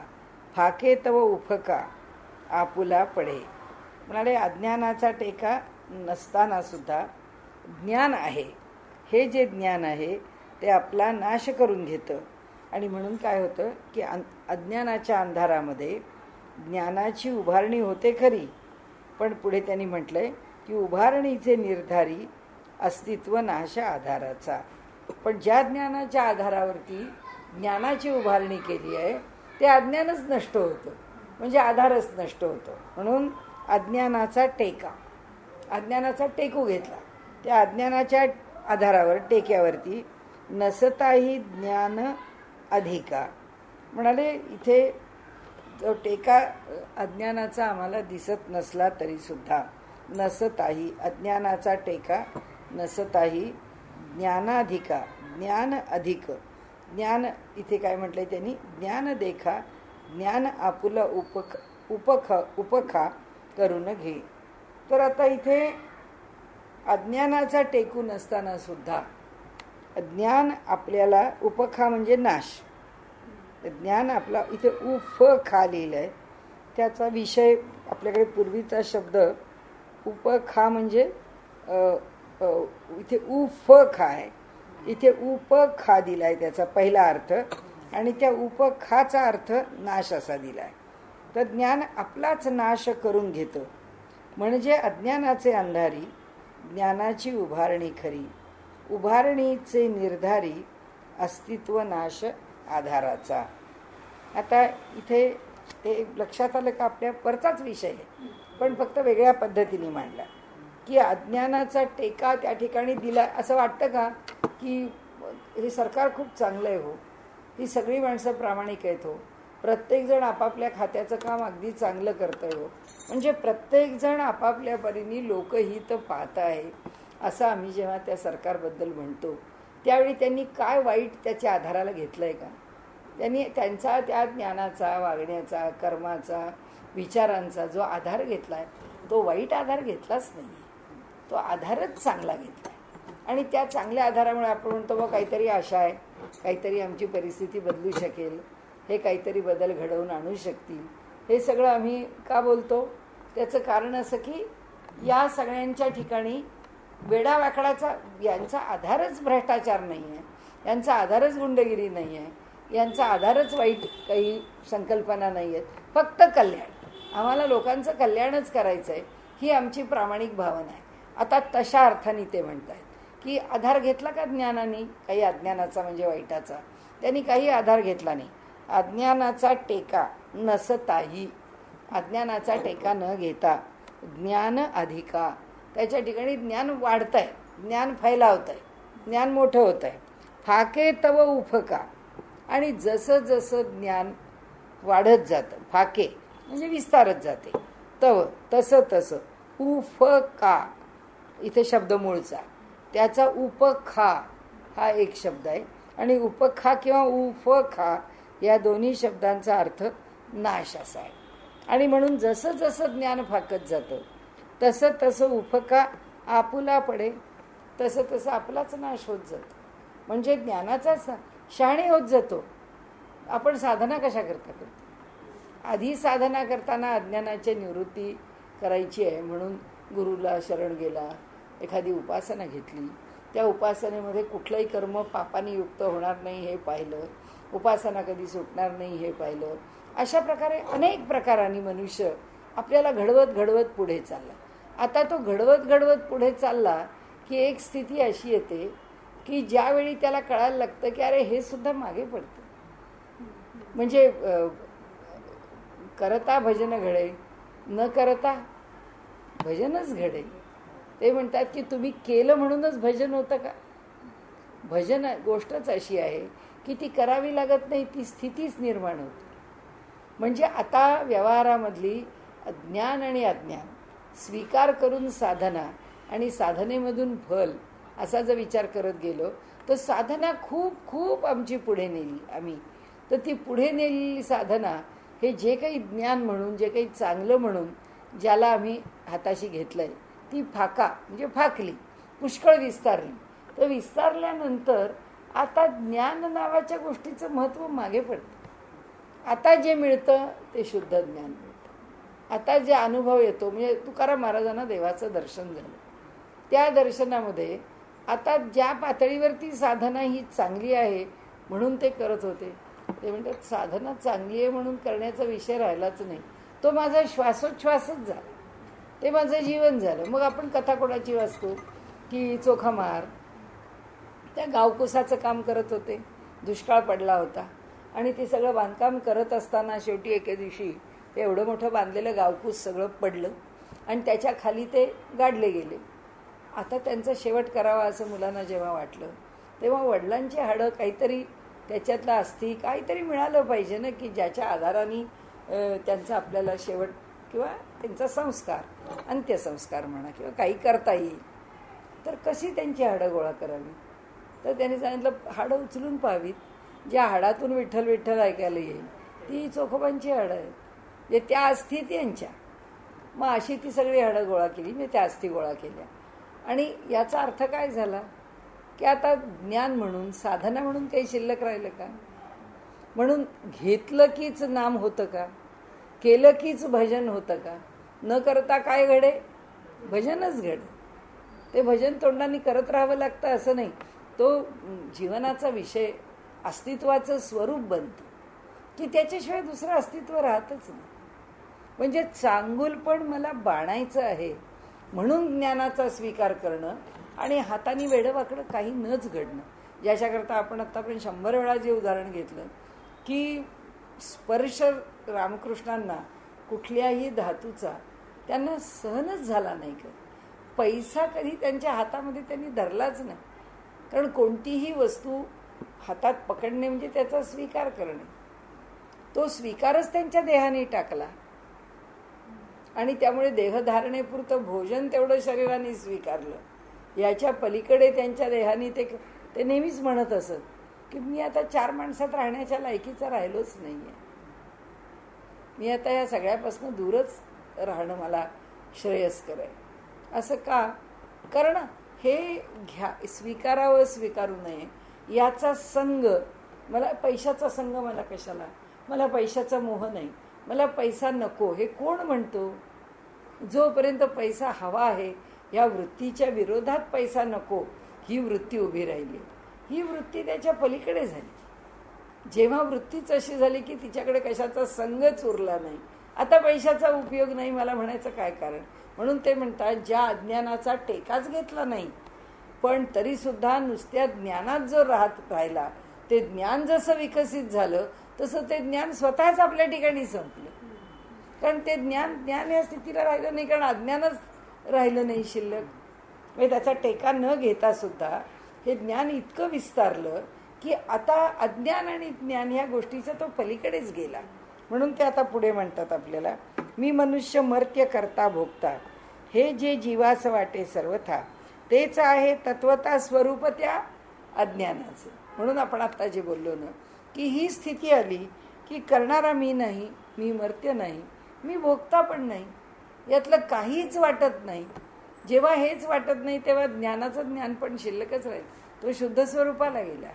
Speaker 1: फाके तव उफका आपुला पडे. म्हणाले, अज्ञानाचा टेका नसताना सुद्धा ज्ञान आहे, हे जे ज्ञान आहे ते आपला नाश करून घेतं. आणि म्हणून काय होतं की अज्ञानाच्या अंधारामध्ये ज्ञानाची उभारणी होते खरी, पण पुढे त्यांनी म्हटलंय की उभारणीचे निर्धारी अस्तित्व नाश आधाराचा. पण ज्या ज्ञानाच्या आधारावरती ज्ञानाची उभारणी केली आहे ते अज्ञानच नष्ट होतं, म्हणजे आधारच नष्ट होतो. म्हणून अज्ञानाचा टेकू घेतला, त्या अज्ञानाच्या आधारावर टेक्यावरती नसताही ज्ञान अधिका. म्हणाले, इथे जो टेका अज्ञानाचा आम्हाला दिसत नसला तरीसुद्धा नसताही, अज्ञानाचा टेका नसताही ज्ञानाधिका, ज्ञान अधिक. ज्ञान इथे काय म्हटलंय त्यांनी, ज्ञान देखा ज्ञान आपुला उपखा करून घे. तर आता इथे अज्ञानाचा टेकू नसताना सुद्धा ज्ञान आपल्याला, उपखा म्हणजे नाश, ज्ञान आपला इथे खा लिहिलं आहे, त्याचा विषय आपल्याकडे पूर्वीचा शब्द उपखा म्हणजे इथे खा आहे, इथे उपखा दिला आहे त्याचा पहिला अर्थ, आणि त्या उपखाचा अर्थ नाश असा दिला आहे. तर ज्ञान आपलाच नाश करून घेतं, म्हणजे अज्ञानाचे अंधारी ज्ञानाची उभारणी खरी, उभारणीचे निर्धारी अस्तित्व नाश आधाराचा. आता इथे ते लक्षात आलं का, आपल्या वरचाच विषय आहे पण फक्त वेगळ्या पद्धतीने मांडला, की अज्ञानाचा टेका त्या ठिकाणी दिला. असं वाटतं का की हे सरकार खूप चांगलं आहे हो, ही सगळी माणसं प्रामाणिक आहेत हो, प्रत्येकजण आपापल्या खात्याचं काम अगदी चांगलं करतंय हो, म्हणजे प्रत्येकजण आपापल्या परीने लोकहित पाहत आहे, असं आम्ही जेव्हा त्या सरकारबद्दल म्हणतो त्यावेळी त्यांनी काय वाईट त्याच्या आधाराला घेतलं आहे का? त्यांनी त्यांचा त्या ज्ञानाचा, वागण्याचा, कर्माचा, विचारांचा जो आधार घेतला आहे तो वाईट आधार घेतलाच नाही, तो आधारच चांगला घेतला आहे. आणि त्या चांगल्या आधारामुळे आपण म्हणतो मग काहीतरी आशा आहे, काहीतरी आमची परिस्थिती बदलू शकेल, हे काहीतरी बदल घडवून आणू शकतील, हे सगळं आम्ही का बोलतो? त्याचं कारण असं की या सगळ्यांच्या ठिकाणी वेडावाकडाचा यांचा आधारच भ्रष्टाचार नाही आहे, यांचा आधारच गुंडगिरी नाही आहे, यांचा आधारच वाईट काही संकल्पना नाही आहेत, फक्त कल्याण, आम्हाला लोकांचं कल्याणच करायचं आहे, ही आमची प्रामाणिक भावना आहे. आता तशा अर्थाने ते म्हणत आहेत की आधार घेतला का ज्ञानाने काही अज्ञानाचा म्हणजे वाईटाचा? त्यांनी काही आधार घेतला नाही. अज्ञानाचा टेका नसताही, अज्ञानाचा टेका न घेता ज्ञान अधिका, त्याच्या ठिकाणी ज्ञान वाढत आहे, ज्ञान फैलावत आहे, ज्ञान मोठं होत आहे. फाके तव उफका, आणि जसं जसं ज्ञान वाढत जातं, फाके म्हणजे विस्तारत जाते, तव तसं तसं, उफका इथे शब्द मूळचा, त्याचा उपखा हा एक शब्द आहे, आणि उपखा किंवा उफखा या दोन्ही शब्दांचा अर्थ नाश असा आहे. आणि म्हणून जसं जसं ज्ञान फाकत जातं तसं तसं उफका आपुला पडे, तसं तसं आपलाच नाश होत जातो. म्हणजे ज्ञानाचाच शहाणे होत जातो. आपण साधना कशा करतो? आधी साधना करताना अज्ञानाची निवृत्ती करायची आहे म्हणून गुरुला शरण गेला, एखादी उपासना घेतली, त्या उपासनेमध्ये कुठलंही कर्म पापाने युक्त होणार नाही हे पाहिलं, उपासना कधी सुटणार नाही हे पाहिलं. अशा प्रकारे अनेक प्रकारांनी मनुष्य आपल्याला घडवत घडवत पुढे चालला. आता तो घडवत घडवत पुढे चालला की एक स्थिती अशी येते की ज्यावेळी त्याला कळायला लागतं की अरे हे सुद्धा मागे पडतं. म्हणजे करता भजन घडे, न करता भजनच घडे. ते म्हणतात की तुम्ही केलं म्हणूनच भजन होतं का? भजन गोष्टच अशी आहे की ती करावी लागत नाही, ती स्थितीच निर्माण होते. म्हणजे आता व्यवहारामधली ज्ञान आणि अज्ञान स्वीकार करून साधना आणि साधनेमधून फल असा जर विचार करत गेलो तर साधना खूप खूप आमची पुढे नेली आम्ही. तर ती पुढे नेलेली साधना हे जे काही ज्ञान म्हणून, जे काही चांगलं म्हणून ज्याला आम्ही हाताशी घेतलं आहे ती म्हणजे फाकली, पुष्कळ विस्तारली. तर विस्तारल्यानंतर आता ज्ञान नावाच्या गोष्टीचं महत्त्व मागे पडतं. आता जे मिळतं ते शुद्ध ज्ञान मिळतं. आता जे अनुभव येतो, म्हणजे तुकाराम महाराजांना देवाचं दर्शन झालं, त्या दर्शनामध्ये आता ज्या पातळीवरती साधना ही चांगली आहे म्हणून ते करत होते, ते म्हणतात साधना चांगली आहे म्हणून करण्याचा विषय राहिलाच नाही, तो माझा श्वासोच्छ्वासच झाला, ते माझं जीवन झालं. मग आपण कथा कोणाची वाचतो की चोखामार त्या गावकुसाचं काम करत होते, दुष्काळ पडला होता आणि ते सगळं बांधकाम करत असताना शेवटी एके दिवशी ते एवढं मोठं बांधलेलं गावकूस सगळं पडलं आणि त्याच्या खाली ते गाडले गेले. आता त्यांचा शेवट करावा असं मुलांना जेव्हा वाटलं तेव्हा वडिलांची हाडं काहीतरी त्याच्यातला अस्थी काहीतरी मिळालं पाहिजे ना, की ज्याच्या आधाराने त्यांचा आपल्याला शेवट किंवा त्यांचा संस्कार, अंत्यसंस्कार म्हणा किंवा काही करता येईल. तर कशी त्यांची हाडं गोळा करावी? तर त्यांनी सांगितलं हाडं उचलून पाहावीत, ज्या हाडातून विठ्ठल विठ्ठल ऐकायला येईल ती चोखोबांची हाडं आहेत, जे त्या अस्थी त्यांच्या. मग अशी ती सगळी हाडं गोळा केली, मी त्या अस्थी गोळा केल्या. आणि याचा अर्थ काय झाला की आता ज्ञान म्हणून, साधना म्हणून काही शिल्लक राहिलं का? म्हणून घेतलं कीच नाम होतं का? केलं कीच भजन होतं का? न करता काय घडे? भजनच घडे. ते भजन तोंडाने करत राहावं लागतं असं नाही, तो जीवनाचा विषय, अस्तित्वाचं स्वरूप बनतं की त्याच्याशिवाय दुसरं अस्तित्व राहतच नाही. म्हणजे चांगुलपण मला बाणायचं आहे म्हणून ज्ञानाचा स्वीकार करणं आणि हाताने वेडवाकडं काही नच घडणं. ज्याच्याकरता आपण आत्तापर्यंत 100 वेळा जे उदाहरण घेतलं की स्पर्श रामकृष्णांना कुठल्याही धातूचा त्यांना सहनच झाला नाही. पैसा कधी त्यांच्या हातामध्ये त्यांनी धरलाच नाही, कारण कोणतीही वस्तू हातात पकडणे म्हणजे त्याचा स्वीकार करणे. तो स्वीकारच त्यांच्या देहाने टाकला आणि त्यामुळे देहधारणेपुरतं भोजन तेवढं शरीराने स्वीकारलं. याच्या पलीकडे त्यांच्या देहाने ते नेहमीच म्हणत असत की मी आता 4 माणसात राहण्याच्या लायकीचा राहिलोच नाही आहे, मी आता या सगळ्यापासून दूरच राहणं मला श्रेयस्कर आहे. असं का? कारण हे स्वीकारावं स्वीकारू नये याचा संग, मला पैशाचा संग मला कशाला, मला पैशाचा मोह नाही, मला पैसा नको हे कोण म्हणतो? जोपर्यंत पैसा हवा आहे या वृत्तीच्या विरोधात पैसा नको ही वृत्ती उभी राहिली, ही वृत्ती त्याच्या पलीकडे झाली. जेव्हा वृत्तीच अशी झाली की तिच्याकडे कशाचा संगच उरला नाही, आता पैशाचा उपयोग नाही, मला म्हणायचं काय कारण? म्हणून ते म्हणतात ज्या अज्ञानाचा टेकाच घेतला नाही पण तरीसुद्धा नुसत्या ज्ञानात जो राहिला, ते ज्ञान जसं विकसित झालं तसं ते ज्ञान स्वतःच आपल्या ठिकाणी संपलं. कारण ते ज्ञान या स्थितीला राहिलं नाही, कारण अज्ञानच राहिलं नाही शिल्लक. म्हणजे त्याचा टेका न घेता सुद्धा हे ज्ञान इतकं विस्तारलं की आता अज्ञान आणि ज्ञान ह्या गोष्टीचा तो पलीकडेच गेला. म्हणून ते आता पुढे म्हणतात आपल्याला, मी मनुष्य मर्त्य करता भोगता, हे जे जीवास वाटे सर्वथा, तेच आहे तत्वता स्वरूप त्या अज्ञानाचं. म्हणून आपण आता जे बोललो ना की ही स्थिती आली की करणारा मी नाही, मी मर्त्य नाही, मी भोगता पण नाही, यातलं काहीच वाटत नाही. जेव्हा हेच वाटत नाही तेव्हा ज्ञानाचं ज्ञान पण शिल्लकच राहील, तो शुद्ध स्वरूपाला गेला.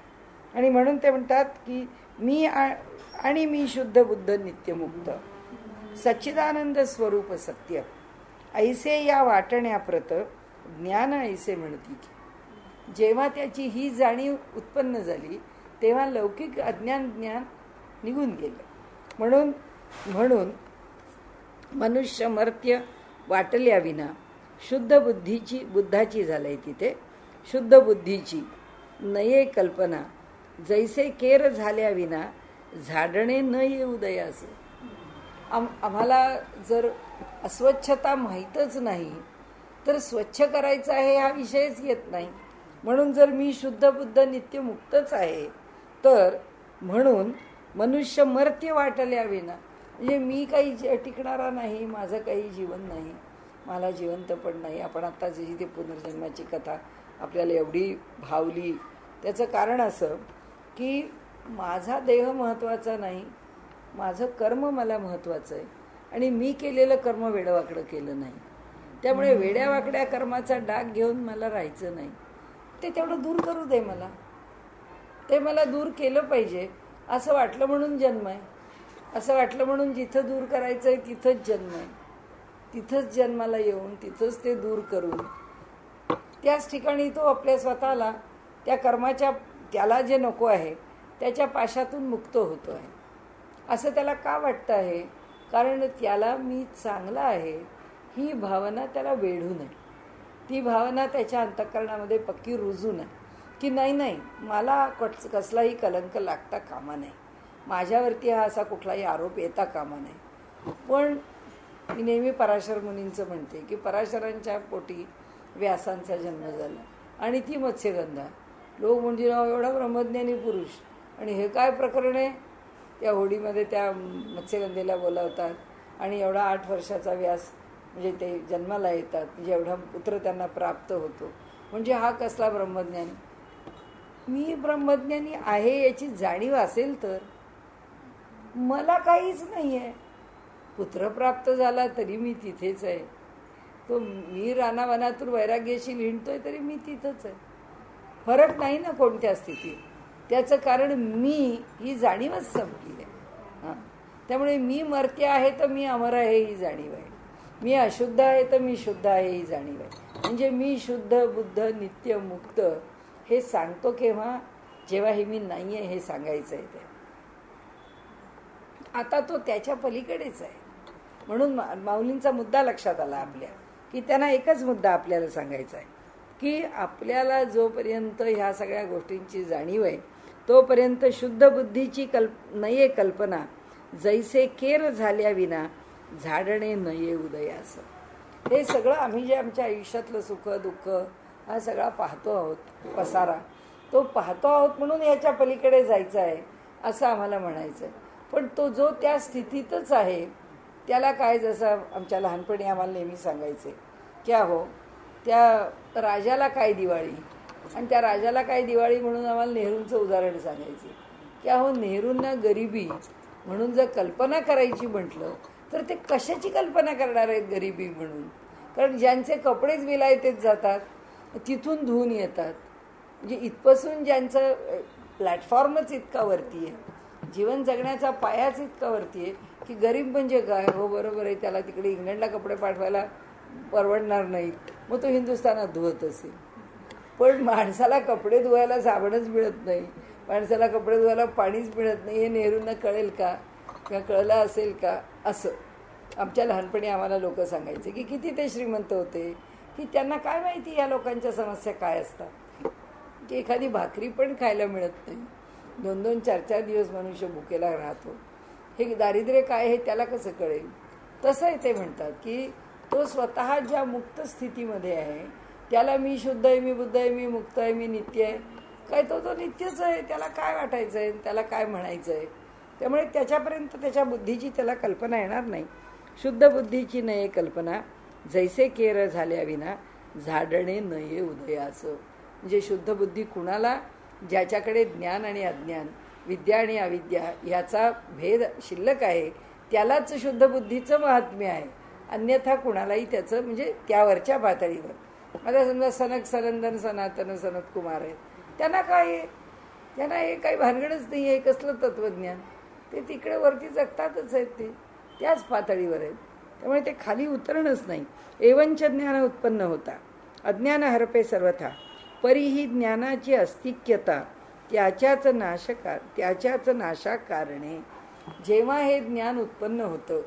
Speaker 1: आणि म्हणून ते म्हणतात की मी आणि मी शुद्ध बुद्ध नित्यमुक्त सच्चिदानंद स्वरूप सत्य ऐसे या वाटण्याप्रत ज्ञान ऐसे म्हणती. जेव्हा त्याची ही जाणीव उत्पन्न झाली तेव्हा लौकिक अज्ञान ज्ञान निघून गेलं. म्हणून म्हणून मनुष्य मर्त्य वाटल्या विना शुद्ध बुद्धाची झालंय तिथे, शुद्ध बुद्धीची नये कल्पना जैसे केर झाल्या विना झाडणे न ये उदयास. आम्हाला जर अस्वच्छता माहीतच नाही तर स्वच्छ करायचं आहे हा विषयच येत नाही. म्हणून जर मी शुद्ध बुद्ध नित्यमुक्तच आहे तर म्हणून मनुष्य मर्त्य वाटल्या विना, म्हणजे मी काही टिकणारा नाही, माझं काही जीवन नाही, मला जिवंत पण नाही. आपण आत्ता जी ती पुनर्जन्माची कथा आपल्याला एवढी भावली त्याचं कारण असं की माझा देह महत्त्वाचा नाही, माझं कर्म मला महत्त्वाचं आहे आणि मी केलेलं कर्म वेडवाकडं केलं नाही. त्यामुळे वेड्यावाकड्या कर्माचा डाग घेऊन मला राहायचं नाही. ते तेवढं दूर करू दे मला, ते मला दूर केलं पाहिजे. असं वाटलं म्हणून जन्म आहे, असं वाटलं म्हणून जिथं दूर करायचं आहे तिथंच जन्म आहे. तिथंच जन्माला येऊन तिथंच ते दूर करून त्याच ठिकाणी तो आपल्या स्वतःला त्या कर्माच्या त्याला जे नको आहे त्याच्या पाशातून मुक्त होतो आहे. असं त्याला का वाटतं आहे? कारण त्याला मी चांगला आहे ही भावना त्याला वेढू नये. ती भावना त्याच्या अंतःकरणामध्ये पक्की रुजू नये की नाही मला कसलाही कलंक लागता कामा नाही, माझ्यावरती हा असा कुठलाही आरोप येता कामा नाही. पण मी नेहमी पराशर मुनींचं म्हणते की पराशरांच्या पोटी व्यासांचा जन्म झाला आणि ती मत्स्यगंधा. लोक म्हणजे एवढा ब्रह्मज्ञानी पुरुष आणि हे काय प्रकरण आहे? त्या होडीमध्ये त्या मत्स्यगंधेला बोलावतात आणि एवढा 8 वर्षाचा व्यास म्हणजे ते जन्माला येतात, म्हणजे एवढा पुत्र त्यांना प्राप्त होतो. म्हणजे हा कसला ब्रह्मज्ञानी? मी ब्रह्मज्ञानी आहे याची जाणीव असेल तर मला काहीच नाही आहे. पुत्र प्राप्त झाला तरी मी तिथेच आहे. तो मी रानावनातून वैराग्याशी हिंडतोय तरी मी तिथंच आहे. फरक नाही ना कोणत्या स्थितीत. त्याचं कारण मी ही जाणीवच संपली आहे. हां, त्यामुळे मी मर्त्य आहे तर मी अमर आहे ही जाणीव आहे, मी अशुद्ध आहे तर मी शुद्ध आहे ही जाणीव आहे. म्हणजे मी शुद्ध बुद्ध नित्य मुक्त हे सांगतो केव्हा? जेव्हा हे मी नाही आहे हे सांगायचं आहे ते. आता तो त्याच्या पलीकडेच आहे. म्हणून माऊलींचा मुद्दा लक्षात आला आपल्या की त्यांना एकच मुद्दा आपल्याला सांगायचा आहे की आपल्याला जोपर्यंत ह्या सगळ्या गोष्टींची जाणीव आहे तोपर्यंत शुद्ध बुद्धीची नये कल्पना जैसे केर झाल्या विना झाडणे नये उदयास. हे सगळं आम्ही जे आमच्या आयुष्यातलं सुख दुःख हा सगळा पाहतो आहोत पसारा, तो पाहतो आहोत म्हणून याच्या पलीकडे जायचं आहे असं आम्हाला म्हणायचं आहे. पण तो जो त्या स्थितीतच आहे त्याला काय, जसं आमच्या लहानपणी आम्हाला नेहमी सांगायचे क्या हो त्या राजाला काय दिवाळी, आणि त्या राजाला काय दिवाळी म्हणून आम्हाला नेहरूंचं उदाहरण सांगायचे. क्या हो नेहरूंना गरिबी म्हणून जर कल्पना करायची म्हटलं तर ते कशाची कल्पना करणार आहेत गरिबी म्हणून? कारण ज्यांचे कपडेच विलायतेत जातात तिथून धुवून येतात, म्हणजे इथपासून ज्यांचं प्लॅटफॉर्मच इतका वरती आहे, जीवन जगण्याचा पायाच इतका वरती आहे की गरीब म्हणजे काय? हो बरोबर आहे, त्याला तिकडे इंग्लंडला कपडे पाठवायला परवडणार नाहीत मग तो हिंदुस्थानात धुवत असेल. पण माणसाला कपडे धुवायला साबणच मिळत नाही, माणसाला कपडे धुवायला पाणीच मिळत नाही, हे नेहरूंना कळेल का किंवा कळलं असेल का? असं आमच्या लहानपणी आम्हाला लोक सांगायचे की किती ते श्रीमंत होते की त्यांना काय माहिती या लोकांच्या समस्या काय असतात, की एखादी भाकरी पण खायला मिळत नाही, 2-2, 4-4 दिवस मनुष्य भुकेला राहतो. हे दारिद्र्य काय हे त्याला कसं कळेल? तसं आहे ते म्हणतात की तो स्वतः ज्या मुक्त स्थितीमध्ये आहे त्याला मी शुद्ध आहे, मी बुद्ध आहे, मी मुक्त आहे, मी नित्य आहे, काय तो नित्यच आहे, त्याला काय वाटायचं आहे, त्याला काय म्हणायचं आहे. त्यामुळे त्याच्यापर्यंत त्याच्या बुद्धीची त्याला कल्पना येणार नाही. शुद्ध बुद्धीची नये कल्पना जैसे केर झाल्या विना झाडणे नये उदयाचं. म्हणजे शुद्ध बुद्धी कुणाला? ज्याच्याकडे ज्ञान आणि अज्ञान विद्या आणि अविद्या ह्याचा भेद शिल्लक आहे, त्यालाच शुद्ध बुद्धीचं महात्म्य आहे. अन्यथा कुणालाही त्याचं म्हणजे त्यावरच्या पातळीवर आता समजा सनक सनंदन सनातन सनत कुमार आहेत, त्यांना काय आहे, त्यांना हे काही भानगडच नाही आहे कसलं तत्त्वज्ञान, ते तिकडे वरती जगतातच आहेत, ते त्याच पातळीवर आहेत. त्यामुळे ते खाली उतरणच नाही. एवंच ज्ञान उत्पन्न होता अज्ञान हरपे सर्वथा, परीही ज्ञानाची अस्तिक्यता त्याच्याच नाशाकारणे. जेव्हा हे ज्ञान उत्पन्न होतं,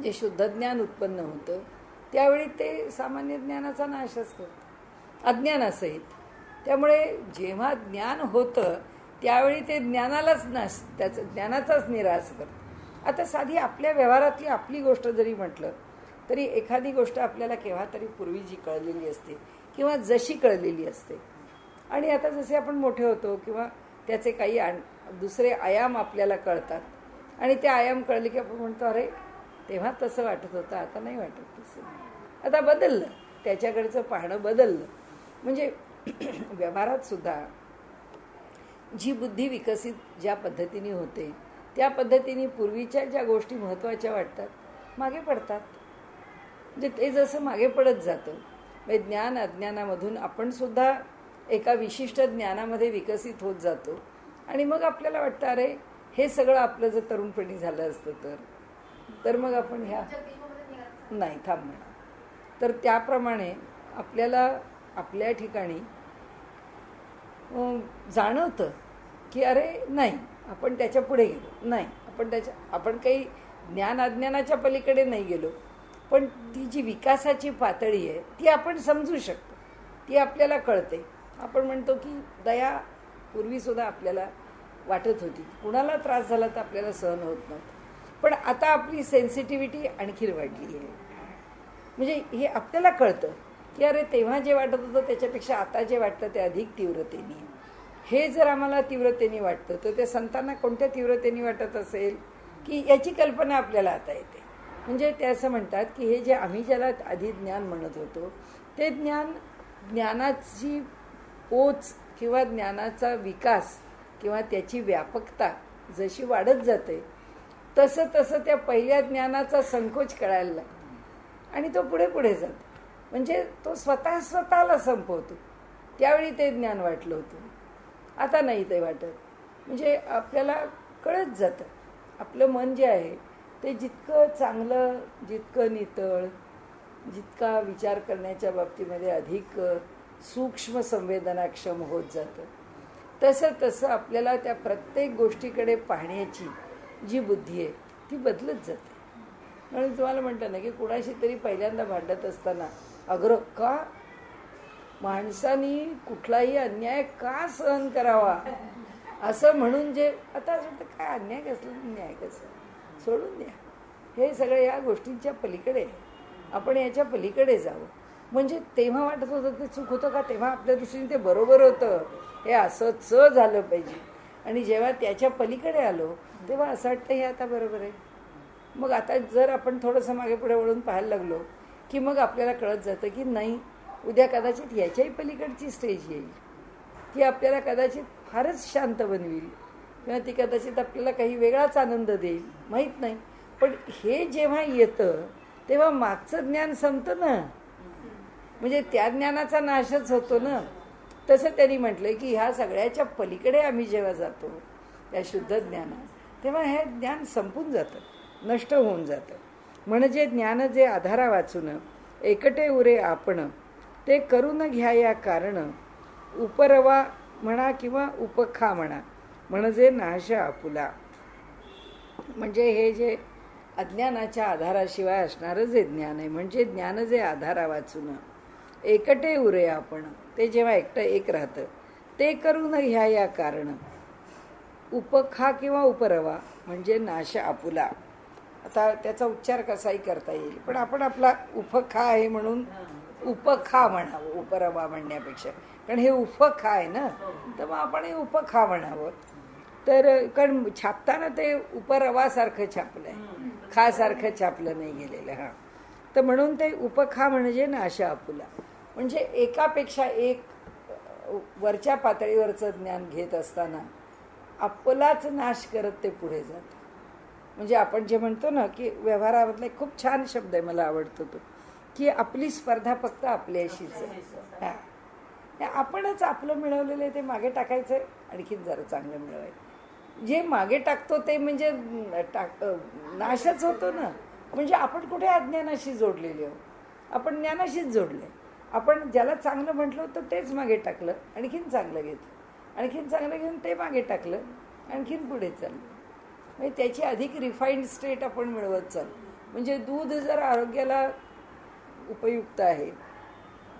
Speaker 1: जे शुद्ध ज्ञान उत्पन्न होतं, त्यावेळी ते सामान्य ज्ञानाचा नाशच करतं अज्ञानासहित. त्यामुळे जेव्हा ज्ञान होतं त्यावेळी ते ज्ञानालाच त्याचं ज्ञानाचाच निराश करतं. आता साधी आपल्या व्यवहारातली आपली गोष्ट जरी म्हटलं तरी एखादी गोष्ट आपल्याला केव्हा तरी पूर्वी जी कळलेली असते किंवा जशी कळलेली असते, आणि आता जसे आपण मोठे होतो किंवा त्याचे काही दुसरे आयाम आपल्याला कळतात, आणि ते आयाम कळले की आपण म्हणतो अरे तेव्हा तसं वाटत होतं, आता नाही वाटत तसं, आता बदललं, त्याच्याकडचं पाहणं बदललं. म्हणजे व्यवहारात सुद्धा जी बुद्धी विकसित ज्या पद्धतीने होते त्या पद्धतीने पूर्वीच्या ज्या गोष्टी महत्त्वाच्या वाटतात मागे पडतात. म्हणजे ते जसं मागे पडत जातं, म्हणजे ज्ञान अज्ञानामधून आपण सुद्धा एका विशिष्ट ज्ञानामध्ये विकसित होत जातो, आणि मग आपल्याला वाटतं अरे हे सगळं आपलं जर तरुणपणी झालं असतं तर मग आपण ह्या नाही थांब म्हणा. तर त्याप्रमाणे आपल्याला आपल्या ठिकाणी जाणवतं की अरे नाही आपण त्याच्या पुढे गेलो नाही, आपण काही ज्ञान अज्ञानाच्या पलीकडे नाही गेलो, पण ती जी विकासाची पातळी आहे ती आपण समजू शकतो, ती आपल्याला कळते. आपण म्हणतो की दया पूर्वीसुद्धा आपल्याला वाटत होती, कुणाला त्रास झाला तर आपल्याला सहन होत नव्हतं, पण आता आपली सेन्सिटिव्हिटी आणखी वाढली आहे. म्हणजे हे आपल्याला कळतं की अरे तेव्हा जे वाटत होतं त्याच्यापेक्षा आता जे वाटतं ते अधिक तीव्रतेने. हे जर आम्हाला तीव्रतेने वाटतं तर ते संतांना कोणत्या तीव्रतेने वाटत असेल की याची कल्पना आपल्याला आता येते. म्हणजे ते असं म्हणतात की हे जे आम्ही ज्याला आधी ज्ञान म्हणत होतो ते ज्ञानाची पोच किंवा ज्ञानाचा विकास किंवा त्याची व्यापकता जशी वाढत जाते तसं तसं त्या पहिल्या ज्ञानाचा संकोच कळायला लागतो आणि तो पुढे पुढे जातो. म्हणजे तो स्वतःला संपवतो. त्यावेळी ते ज्ञान वाटलं होतं, आता नाही ते वाटत. म्हणजे आपल्याला कळत जातं आपलं मन जे आहे ते जितकं चांगलं, जितकं नितळ, जितका विचार करण्याच्या बाबतीमध्ये अधिक सूक्ष्म संवेदनाक्षम होत जातं, तसं तसं आपल्याला त्या प्रत्येक गोष्टीकडे पाहण्याची जी बुद्धी आहे ती बदलत जाते. म्हणून तुम्हाला म्हणतं ना की कुणाशी तरी पहिल्यांदा भांडत असताना अग्र का माणसानी कुठलाही अन्याय का सहन करावा असं म्हणून जे आता असं काय अन्याय कसलं न्याय कसं सोडून द्या, हे सगळं या गोष्टींच्या पलीकडे आपण याच्या पलीकडे जावं. म्हणजे तेव्हा वाटत होतं ते चूक होतं का, तेव्हा आपल्या दृष्टीने ते बरोबर होतं, हे असंच झालं पाहिजे, आणि जेव्हा त्याच्या पलीकडे आलो तेव्हा असं वाटतं हे आता बरोबर आहे. मग आता जर आपण थोडंसं मागे पुढे वळून पाहायला लागलो की मग आपल्याला कळत जातं की नाही उद्या कदाचित याच्याही पलीकडची स्टेज येईल, ती आपल्याला कदाचित फारच शांत बनवेल किंवा ती कदाचित आपल्याला काही वेगळाच आनंद देईल, माहीत नाही. पण हे जेव्हा येतं तेव्हा मागचं ज्ञान संपतं ना, म्हणजे त्या ज्ञानाचा नाशच होतो ना. तसं त्यांनी म्हटलं की ह्या सगळ्याच्या पलीकडे आम्ही जेव्हा जातो त्या शुद्ध ज्ञानात तेव्हा हे ज्ञान संपून जातं, नष्ट होऊन जातं. म्हणजे ज्ञान जे आधारा वाचून एकटे उरे आपण ते करून घ्या या कारण उपरवा म्हणा किंवा उपखा म्हणा म्हणजे नाश आपुला. म्हणजे हे जे अज्ञानाच्या आधाराशिवाय असणारं जे ज्ञान आहे, म्हणजे ज्ञान जे आधारा वाचून एकटे उरे आपण ते जेव्हा एकटं एक राहतं ते करून घ्या या कारण उपखा किंवा उपरवा म्हणजे नाश आपुला. आता त्याचा उच्चार कसाही करता येईल, पण आपण आपला उपखा आहे म्हणून उपखा म्हणावं उपरवा म्हणण्यापेक्षा, कारण हे उपखा आहे ना, तर मग आपण हे उपखा म्हणावं. तर कारण छापताना ते उपरवासारखं छापलं आहे, खासारखं छापलं नाही गेलेलं. हां, तर म्हणून ते उपखा म्हणजे नाश आपुला. म्हणजे एकापेक्षा एक वरच्या पातळीवरचं ज्ञान घेत असताना आपलाच नाश करत ते पुढे जातं. म्हणजे आपण जे म्हणतो ना की व्यवहारामधला एक खूप छान शब्द आहे, मला आवडतो तो, की आपली स्पर्धा फक्त आपल्याशीच आहे. हां, आपणच आपलं मिळवलेलं आहे ते मागे टाकायचं आहे, आणखीन जरा चांगलं मिळवायचं. जे मागे टाकतो ते म्हणजे नाशच होतो ना. म्हणजे आपण कुठे अज्ञानाशी जोडलेले आहोत, आपण ज्ञानाशीच जोडले. आपण ज्याला चांगलं म्हटलं होतं तेच मागे टाकलं, आणखीन चांगलं घेतलं, आणखीन चांगलं घेऊन ते मागे टाकलं, आणखीन पुढे चाललं. म्हणजे त्याची अधिक रिफाईंड स्टेट आपण मिळवत चाललो. म्हणजे दूध जर आरोग्याला उपयुक्त आहे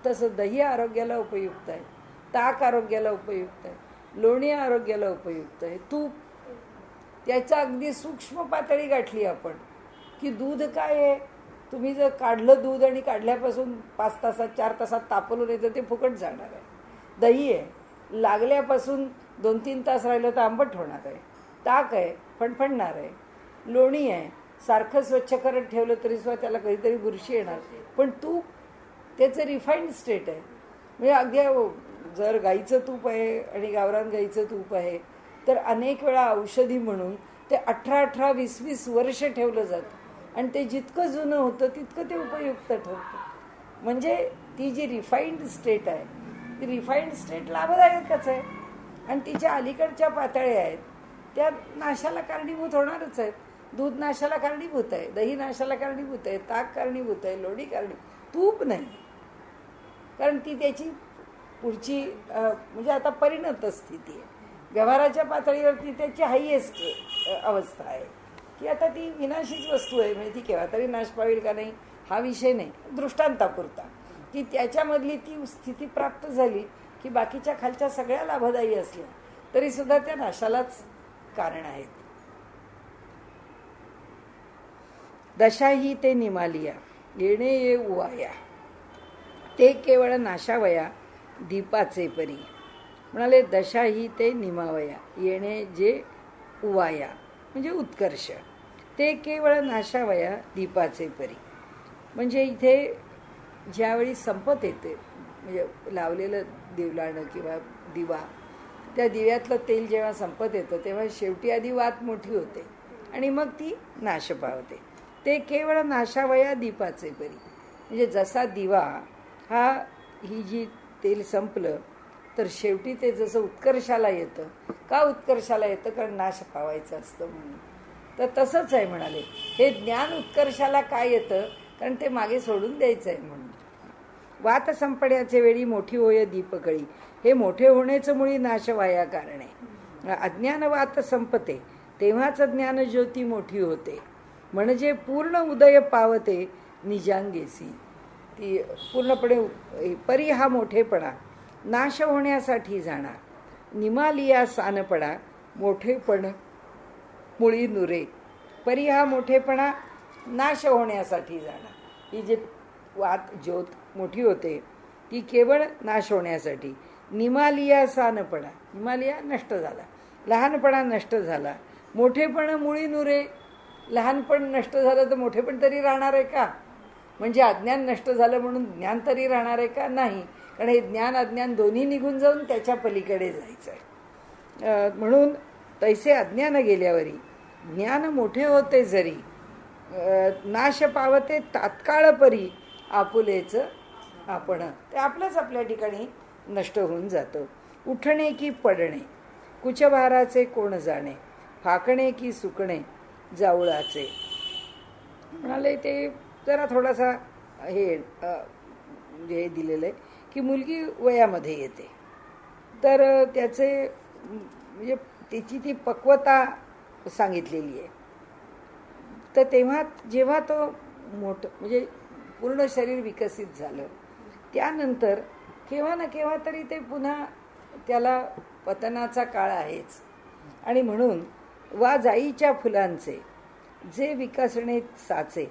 Speaker 1: तसं दही आरोग्याला उपयुक्त आहे, ताक आरोग्याला उपयुक्त आहे, लोणी आरोग्याला उपयुक्त आहे, तूप त्याचा अगदी सूक्ष्म पातळी गाठली आपण. की दूध काय आहे, तुम्ही जर काढलं दूध आणि काढल्यापासून 5 तासात 4 तासात तापवलं नाही तर ते फुकट जाणार आहे. दही आहे, लागल्यापासून 2-3 तास राहिलं तर आंबट होणार आहे. ताक आहे, फणफणणार आहे. लोणी आहे, सारखं स्वच्छ करत ठेवलं तरी सुद्धा त्याला कधीतरी बुरशी येणार. पण तूप त्याचं रिफाईंड स्टेट आहे. म्हणजे अगदी जर गाईचं तूप आहे आणि गावरान गाईचं तूप आहे तर अनेक वेळा औषधी म्हणून ते 18-18, 20-20 वर्ष ठेवलं जातं आणि ते जितकं जुनं होतं तितकं ते उपयुक्त ठरतं. म्हणजे ती जी रिफाईंड स्टेट आहे ती रिफाईंड स्टेट लाभदायकच आहे आणि तिच्या अलीकडच्या पातळ्या आहेत त्या नाशाला कारणीभूत होणारच आहेत. दूध नाशाला कारणीभूत आहे, दही नाशाला कारणीभूत आहे, ताक कारणीभूत आहे, लोणी कारणीभूत, तूप नाही. कारण ती त्याची पुढची म्हणजे आता परिणत स्थिती आहे. व्यवहाराच्या पातळीवरती त्याची हायएस्ट अवस्था आहे की आता ती विनाशीच वस्तू आहे. म्हणजे ती केव्हा तरी नाश पावेल का नाही हा विषय नाही, दृष्टांतापुरता की त्याच्यामधली ती स्थिती प्राप्त झाली की बाकीच्या खालच्या सगळ्या लाभदायी असल्या तरीसुद्धा त्या नाशालाच कारण आहेत. दशाही ते निमालिया येणे ये उवाया, ते केवळ नाशावया दीपाचे परी. म्हणाले दशाही ते निमावया, येणे जे उवाया म्हणजे उत्कर्ष, ते केवळ नाशावया दीपाचे परी. म्हणजे इथे ज्यावेळी संपत येते, म्हणजे लावलेलं दिवलाणं किंवा दिवा, त्या दिव्यातलं तेल जेव्हा संपत येतं तेव्हा शेवटी आधी वात मोठी होते आणि मग ती नाश पावते. ते केवळ नाशावया दीपाचे परी. म्हणजे जसा दिवा हा ही जी तेल संपलं तर शेवटी ते जसं उत्कर्षाला येतं. का उत्कर्षाला येतं? कारण नाश पावायचं असतं म्हणून. तर तसंच आहे म्हणाले, हे ज्ञान उत्कर्षाला काय येतं? कारण ते मागे सोडून द्यायचं आहे म्हणून. वात संपण्याचे वेळी मोठी होय दीपकळी, हे मोठे होण्याचं मुळी नाश वाया कारण आहे. अज्ञान वात संपते तेव्हाच ज्ञानज्योती मोठी होते, म्हणजे पूर्ण उदय पावते निजांगेसी. ती पूर्णपणे परी हा मोठेपणा नाश होण्यासाठी जाणार, निमालिया सानपणा मोठेपण मुळी नुरे. परी हा मोठेपणा नाश होण्यासाठी जाणार. ही जी वात ज्योत मोठी होते ती केवळ नाश होण्यासाठी. निमालिया सानपणा, निमालिया नष्ट झाला, लहानपणा नष्ट झाला, मोठेपण मुळी नुरे. लहानपण नष्ट झालं तर मोठेपण तरी राहणार आहे का? म्हणजे अज्ञान नष्ट झालं म्हणून ज्ञान तरी राहणार आहे का? नाही. कारण हे ज्ञान अज्ञान दोन्ही निघून जाऊन त्याच्या पलीकडे जायचं आहे. म्हणून तैसे अज्ञान गेल्यावरी ज्ञान मोठे होते जरी, नाश पावते तात्काळ परी आपुलेचं आपण. ते आपलंच आपल्या ठिकाणी नष्ट होऊन जातं. उठणे की पडणे कुचभाराचे कोण जाणे, फाकणे की सुकणे जावळाचे. म्हणाले ते जरा थोडासा हे म्हणजे दिलेलं आहे की मुलगी वयामध्ये येते तर त्याचे म्हणजे त्याची ती पक्वता सांगितलेली आहे. तर तेव्हा जेव्हा तो मोठं म्हणजे पूर्ण शरीर विकसित झालं त्यानंतर केव्हा ना केव्हा तरी ते पुन्हा त्याला पतनाचा काळ आहेच. आणि म्हणून वा जाईच्या फुलांचे जे विकसणे साचे,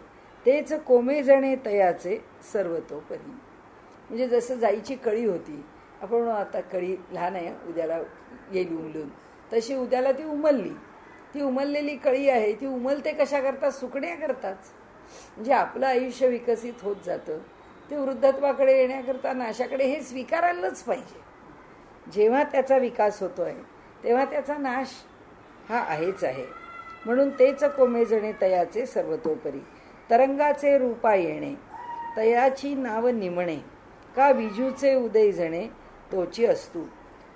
Speaker 1: तेच कोमे जणे तयाचे सर्वतोपरी. म्हणजे जसं जाईची कळी होती, आपण आता कळी लहान आहे उद्याला येईल उमलून, तशी उद्याला ती उमलली. ती उमललेली कळी आहे ती उमलते कशा करतात? सुकण्या करताच. म्हणजे आपलं आयुष्य विकसित होत जातं ते वृद्धत्वाकडे येण्याकरता नाशाकडे हे स्वीकारायलाच पाहिजे. जेव्हा त्याचा विकास होतो आहे तेव्हा त्याचा नाश हा आहेच आहे. म्हणून तेच कोमेजणे तयाचे सर्वतोपरी, तरंगाचे रूपा येणे तयाची नाव निमणे, का विजूचे उदय जणे तोची असतू.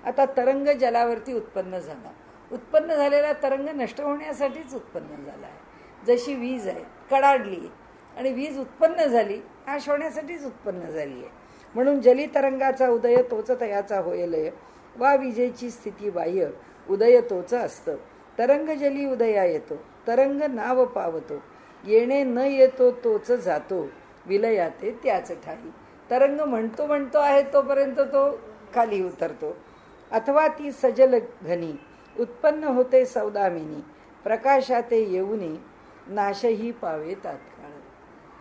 Speaker 1: आता तरंग जलावरती उत्पन्न झाला, उत्पन्न झालेला तरंग नष्ट होण्यासाठीच उत्पन्न झाला आहे. जशी वीज आहे, कडाडली आणि वीज उत्पन्न झाली, नाश होण्यासाठीच उत्पन्न झाली आहे. म्हणून जली तरंगाचा उदय तोच तयाचा होय लय, वा विजेची स्थिती बाह्य उदय तोच असतं. तरंग जली उदया येतो, तरंग नाव पावतो, येणे न येतो तोच जातो, विलयाते त्याच ठाई. तरंग म्हणतो म्हणतो आहे तोपर्यंत तो खाली उतरतो. अथवा ती सजल घनी उत्पन्न होते सौदामिनी, प्रकाशाते येऊनी नाशही पावे तात्काळ.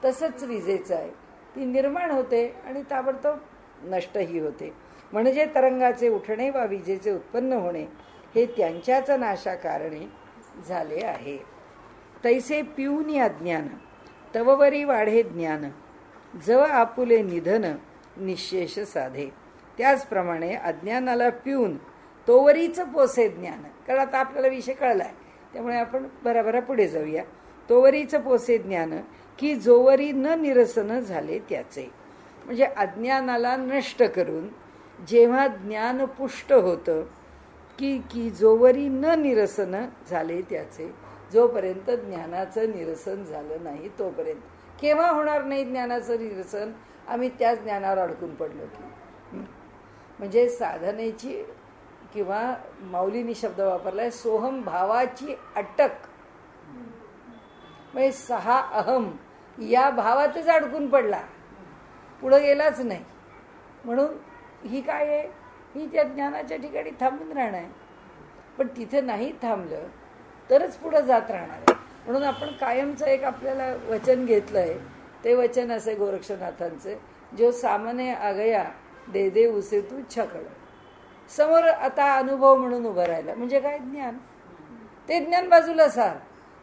Speaker 1: तसंच विजेचं आहे, ती निर्माण होते आणि ताबडतोब नष्टही होते. म्हणजे तरंगाचे उठणे वा विजेचे उत्पन्न होणे हे त्यांच्याच नाशाकारणे झाले आहे. तैसे पिऊनी अज्ञान तववरी वाढे ज्ञान, जव आपुले निधन निशेष साधे. त्याचप्रमाणे अज्ञानाला पिऊन तोवरीच पोसे ज्ञान. कारण आता आपल्याला विषय कळला आहे, त्यामुळे आपण बराबरा पुढे जाऊया. तोवरीच पोसे ज्ञान की जोवरी न निरसन झाले त्याचे. म्हणजे अज्ञानाला नष्ट करून जेव्हा ज्ञान पुष्ट होतं की जोवरी न निरसन झाले त्याचे, जोपर्यंत ज्ञानाचं निरसन झालं नाही तोपर्यंत. केव्हा होणार नाही ज्ञानाचं निरसन? आम्ही त्याच ज्ञानावर अडकून पडलो की. म्हणजे साधनेची किंवा माऊलीनी शब्द वापरलाय सोहम भावाची अटक. म्हणजे 6 अहम या भावातच अडकून पडला, पुढं गेलाच नाही. म्हणून ही काय आहे, ही त्या ज्ञानाच्या ठिकाणी थांबून राहणं आहे. पण तिथे नाही थांबलं तरच पुढं जात राहणार आहे. म्हणून आपण कायमचं एक आपल्याला वचन घेतलं आहे. ते वचन असे गोरक्षनाथांचे, जो सामने आ गया दे दे उसे तू छकड. समोर आता अनुभव म्हणून उभं राहिला म्हणजे काय, ज्ञान. ते ज्ञान बाजूला सार,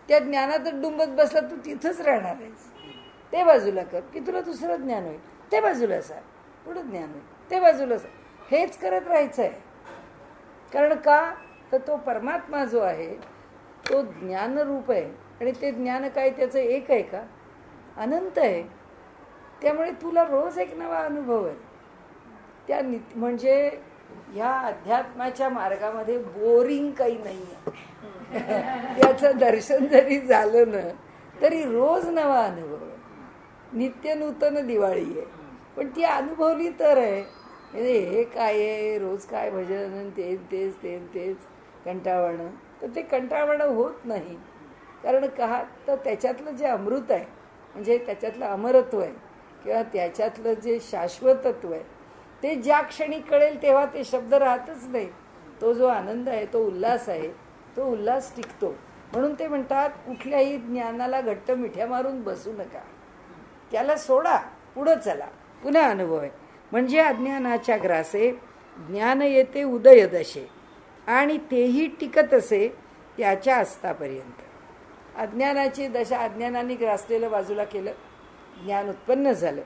Speaker 1: त्या ज्ञानातच डुंबत बसला तू तिथंच राहणार आहेस. ते बाजूला कर की तुला दुसरं ज्ञान होईल, ते बाजूला सार, पुढं ज्ञान होईल, ते बाजूला सार. हेच करत राहायचं आहे. कारण का, तर तो परमात्मा जो आहे तो ज्ञानरूप आहे आणि ते ज्ञान काय त्याचं एक आहे का, अनंत आहे. त्यामुळे तुला रोज एक नवा अनुभव आहे. त्या म्हणजे ह्या अध्यात्माच्या मार्गामध्ये बोरिंग काही नाही आहे. त्याचं दर्शन जरी झालं ना तरी रोज नवा अनुभव आहे. नित्य नूतन दिवाळी आहे, पण ती अनुभवली तर आहे. म्हणजे हे काय आहे, रोज काय भजन तेच तेच तेच तेच कंटाळवाणं, तर ते कंटाळवाणं होत नाही. कारण का, तर त्याच्यातलं जे अमृत आहे, म्हणजे त्याच्यातलं अमरत्व आहे किंवा त्याच्यातलं जे शाश्वतत्व आहे, ते ज्या क्षणी कळेल तेव्हा ते शब्द राहतच नाही. तो जो आनंद आहे, तो उल्हास आहे, तो उल्हास टिकतो. म्हणून ते म्हणतात कुठल्याही ज्ञानाला घट्ट मिठ्या मारून बसू नका, त्याला सोडा, पुढं चला, पुन्हा अनुभव आहे. म्हणजे अज्ञानाच्या ग्रासे ज्ञान येते उदय दशे, आणि तेही टिकत असे त्याच्या अस्तापर्यंत. अज्ञानाची दशा अज्ञानाने ग्रासलेलं बाजूला केलं, ज्ञान उत्पन्न झालं.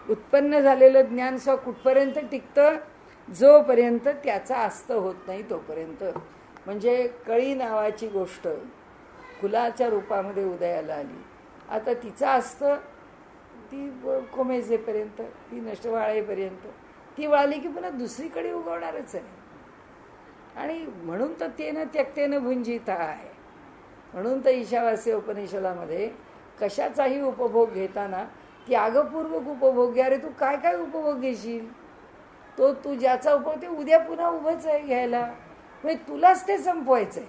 Speaker 1: उत्पन्न झालेलं ज्ञान कुठपर्यंत टिकतं, जोपर्यंत त्याचा अस्त होत नाही तोपर्यंत. म्हणजे कळी नावाची गोष्ट फुलाच्या रूपामध्ये उदयाला आली, आता तिचा अस्त ती कोमेजेपर्यंत, ती नष्ट वाळेपर्यंत. ती वाळली की पुन्हा दुसरीकडे उगवणारच आहे. आणि म्हणून तर तेनं त्यक्तेनं भुंजिता आहे. म्हणून तर ईशावास्य उपनिषदामध्ये कशाचाही उपभोग घेताना त्यागपूर्वक उपभोग घ्या. अरे तू काय काय उपभोग घेशील, तो तू ज्याचा उपभोग ते उद्या पुन्हा उभंच आहे घ्यायला. म्हणजे तुलाच ते संपवायचं आहे.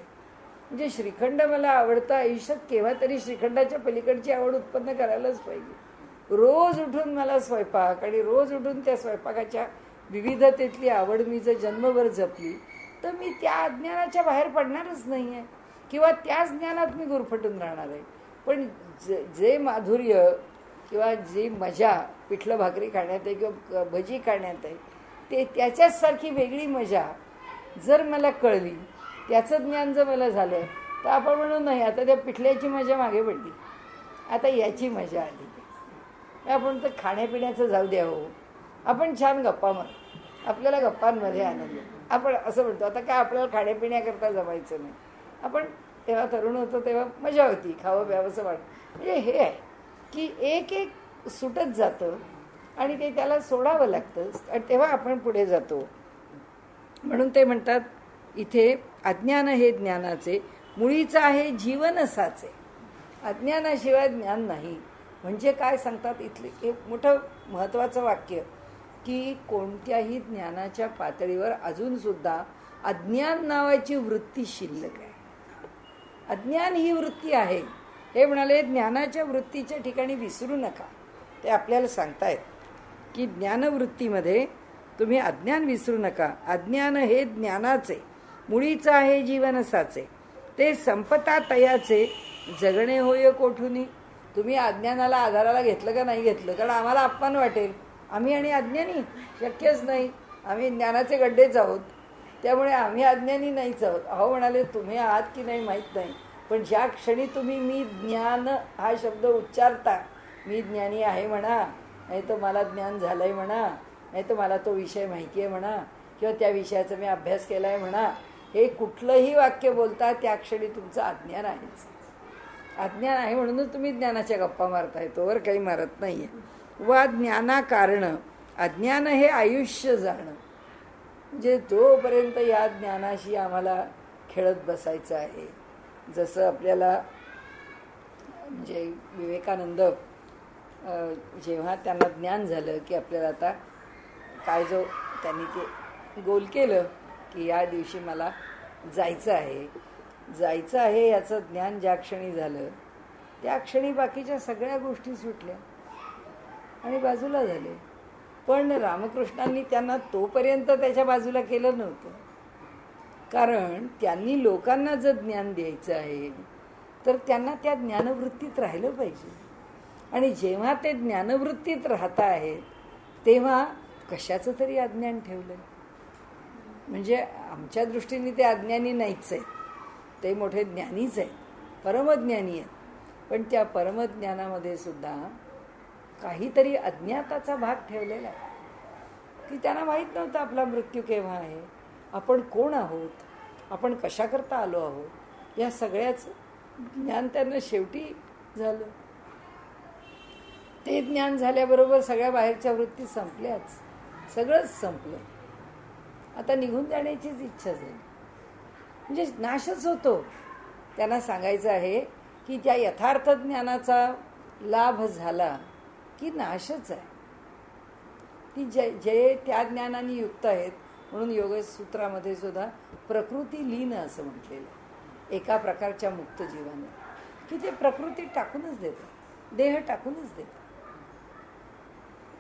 Speaker 1: म्हणजे श्रीखंड मला आवडतं, आयुष्यात केव्हा तरी श्रीखंडाच्या पलीकडची आवड उत्पन्न करायलाच पाहिजे. रोज उठून मला स्वयंपाक, आणि रोज उठून त्या स्वयंपाकाच्या विविधतेतली आवड मी जर जन्मभर जपली तर मी त्या अज्ञानाच्या बाहेर पडणारच नाही आहे, किंवा त्याच ज्ञानात मी गुरफटून राहणार आहे. पण जे माधुर्य किंवा जी मजा पिठलं भाकरी खाण्यात आहे किंवा भजी खाण्यात आहे, ते त्याच्याचसारखी वेगळी मजा जर मला कळली, त्याचं ज्ञान जर मला झालं, तर आपण म्हणून नाही आता त्या पिठल्याची मजा मागे पडली, आता याची मजा आली. आपण तर खाण्यापिण्याचं जाऊ द्या हो, आपण छान गप्पा मार, आपल्याला गप्पांमध्ये आनंद. आपण असं म्हणतो आता काय आपल्याला खाण्यापिण्याकरता जमायचं नाही, आपण तेव्हा तरुण होतो तेव्हा मजा होती, खावं प्यावंसं वाटतं. म्हणजे हे आहे की एक एक सुटत जातं आणि ते त्याला सोडावं लागतं आणि तेव्हा आपण पुढे जातो. म्हणून ते म्हणतात इथे, अज्ञान हे ज्ञानाचे मुळीचं आहे जीवन साचे. अज्ञानाशिवाय ज्ञान नाही. म्हणजे काय सांगतात इथले एक मोठं महत्त्वाचं वाक्य, की कोणत्याही ज्ञानाच्या पातळीवर अजूनसुद्धा अज्ञान नावाची वृत्ती शिल्लक आहे. अज्ञान ही वृत्ती आहे हे म्हणाले. ज्ञानाच्या वृत्तीच्या ठिकाणी विसरू नका. ते आपल्याला सांगतायत की ज्ञानवृत्तीमध्ये तुम्ही अज्ञान विसरू नका. अज्ञान हे ज्ञानाचे मुळीचं आहे जीवन साचे. ते संपता तयाचे जगणे होय कोठुनी. तुम्ही अज्ञानाला आधाराला घेतलं का नाही घेतलं, कारण आम्हाला अपमान वाटेल. आम्ही आणि अज्ञानी शक्यच नाही. आम्ही ज्ञानाचे गड्डेच आहोत, त्यामुळे आम्ही अज्ञानी नाहीच आहोत. अहो म्हणाले, तुम्ही आहात की नाही माहीत नाही, पण ज्या क्षणी तुम्ही मी ज्ञान हा शब्द उच्चारता, मी ज्ञानी आहे म्हणा, नाही तर मला ज्ञान झालं आहे म्हणा, नाही तर मला तो विषय माहिती आहे म्हणा, किंवा त्या विषयाचा मी अभ्यास केला आहे म्हणा, हे कुठलंही वाक्य बोलता त्या क्षणी तुमचं अज्ञान आहेच. अज्ञान आहे म्हणूनच तुम्ही ज्ञानाच्या गप्पा मारताय, तोवर काही मारत नाही आहे. वा ज्ञाना कारण अज्ञान हे आयुष्य जाणं. म्हणजे जोपर्यंत या ज्ञानाशी आम्हाला खेळत बसायचं आहे. जसं आपल्याला म्हणजे विवेकानंद जेव्हा त्यांना ज्ञान झालं की आपल्याला आता काय जो त्यांनी ते गोल केलं की या दिवशी मला जायचं आहे याचं ज्ञान ज्या क्षणी झालं त्या क्षणी बाकीच्या सगळ्या गोष्टी सुटल्या आणि बाजूला झाले. पण रामकृष्णांनी त्यांना तोपर्यंत त्याच्या बाजूला केलं नव्हतं, कारण त्यांनी लोकांना जर ज्ञान द्यायचं आहे तर त्यांना त्या ज्ञानवृत्तीत राहिलं पाहिजे. आणि जेव्हा ते ज्ञानवृत्तीत राहत आहेत तेव्हा कशाचं तरी अज्ञान ठेवलं. म्हणजे आमच्या दृष्टीने ते अज्ञानी नाहीच आहेत, ते मोठे ज्ञानीच आहेत, परमज्ञानी आहेत. पण त्या परमज्ञानामध्ये सुद्धा काहीतरी अज्ञाताचा भाग ठेवलेला आहे की त्यांना माहीत नव्हतं आपला मृत्यू केव्हा आहे, आपण कोण आहोत, आपण कशाकरता आलो आहोत, या सगळ्याच ज्ञान त्यांना शेवटी झालं. ते ज्ञान झाल्याबरोबर सगळ्या बाहेरच्या वृत्ती संपल्याच, सगळंच संपलं. आता निघून जाण्याचीच इच्छा झाली, म्हणजे नाशच होतो. त्यांना सांगायचं आहे की त्या यथार्थ ज्ञानाचा लाभ झाला की नाशच आहे. की जे त्या ज्ञानाने युक्त आहेत, म्हणून योगसूत्रामध्ये सुद्धा प्रकृती लीन असं म्हटलेलं आहे एका प्रकारच्या मुक्त जीवाने, की ते प्रकृती टाकूनच देतात, देह टाकूनच देतात.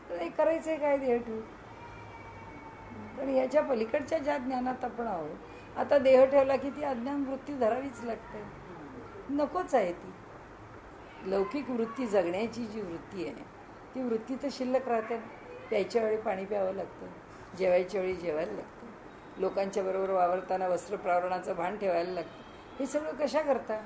Speaker 1: तर करायचं आहे काय देह ठेवून. पण याच्या पलीकडच्या ज्या ज्ञानात आपण आहोत, आता देह ठेवला की ती अज्ञान वृत्ती धरावीच लागते, नकोच आहे ती. लौकिक वृत्ती जगण्याची जी वृत्ती आहे ती वृत्ती तर शिल्लक राहते. प्यायच्या वेळी पाणी प्यावं लागतं, जेवायच्या वेळी जेवायला लागतं, लोकांच्या बरोबर वावरताना वस्त्र प्रावरणाचं भान ठेवायला लागतं. हे सगळं कशा करता?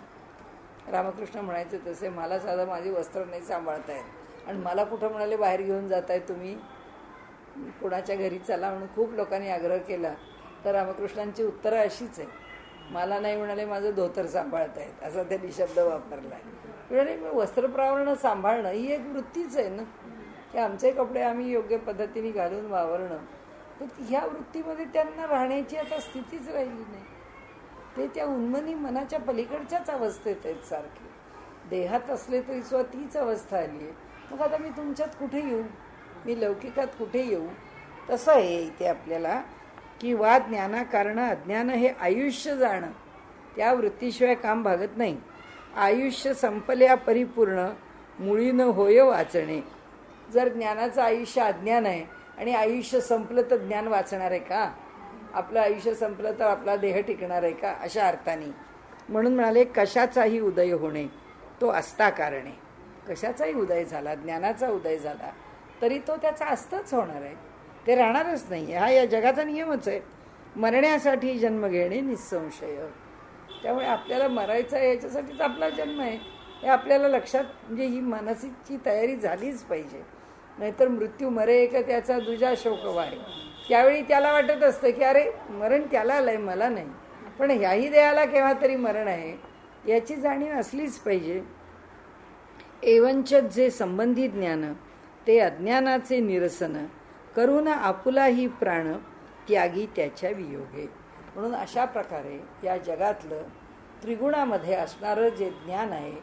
Speaker 1: रामकृष्ण म्हणायचे तसे, मला साधं माझी वस्त्र नाही सांभाळतायत आणि मला कुठं म्हणाले बाहेर घेऊन जाताय तुम्ही, कोणाच्या घरी चला म्हणून खूप लोकांनी आग्रह केला. तर रामकृष्णांची उत्तरं अशीच आहे, मला नाही म्हणाले माझं धोतर सांभाळतायत, असा त्यांनी शब्द वापरला आहे. म्हणाले मग वस्त्रप्रावरणं सांभाळणं ही एक वृत्तीच आहे ना, की आमचे कपडे आम्ही योग्य पद्धतीने घालून वावरणं. तर ह्या वृत्तीमध्ये त्यांना राहण्याची आता स्थितीच राहिली नाही. ते त्या उन्मनी मनाच्या पलीकडच्याच अवस्थेत आहेत सारखे. देहात असले तरी सुद्धा तीच अवस्था आली आहे. मग आता मी तुमच्यात कुठे येऊ, मी लौकिकात कुठे येऊ? तसं आहे इथे आपल्याला की वा ज्ञाना कारण अज्ञान हे आयुष्य जाणं, त्या वृत्तीशिवाय काम भागत नाही. आयुष्य संपल्या परिपूर्ण मुळीनं होय वाचणे. जर ज्ञानाचं आयुष्य अज्ञान आहे आणि आयुष्य संपलं तर ज्ञान वाचणार आहे का? आपलं आयुष्य संपलं तर आपला देह टिकणार आहे का? अशा अर्थाने म्हणून म्हणाले कशाचाही उदय होणे तो असता कारणे. कशाचाही उदय झाला, ज्ञानाचा उदय झाला तरी तो त्याचा असताच होणार आहे, ते राहणारच नाही. हा या जगाचा नियमच आहे. मरण्यासाठी जन्म घेणे निसंशय. त्यामुळे आपल्याला मरायचं आहे याच्यासाठीच आपला जन्म आहे हे आपल्याला लक्षात, म्हणजे ही मानसिकची तयारी झालीच पाहिजे. नाहीतर मृत्यू मरे का त्याचा दुजा शोक वारे. त्यावेळी त्याला वाटत असतं की अरे मरण त्याला आलंय मला नाही, पण ह्याही देहाला केव्हा तरी मरण आहे याची जाणीव असलीच पाहिजे. एवंच जे संबंधी ज्ञान ते अज्ञानाचे निरसन करून आपुलाही प्राण त्यागी त्याच्या वियोगे. म्हणून अशा प्रकारे या जगातलं त्रिगुणामध्ये असणारं जे ज्ञान आहे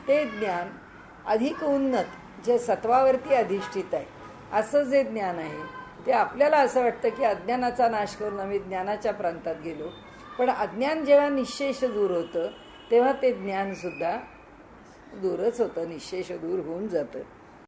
Speaker 1: ते ज्ञान अधिक उन्नत जे सत्वावरती अधिष्ठित आहे असं जे ज्ञान आहे ते आपल्याला असं वाटतं की अज्ञानाचा नाश करून आम्ही ज्ञानाच्या प्रांतात गेलो. पण अज्ञान जेव्हा निश्शेष दूर होतं तेव्हा ते ज्ञानसुद्धा दूरच होतं, निश्शेष दूर होऊन जातं.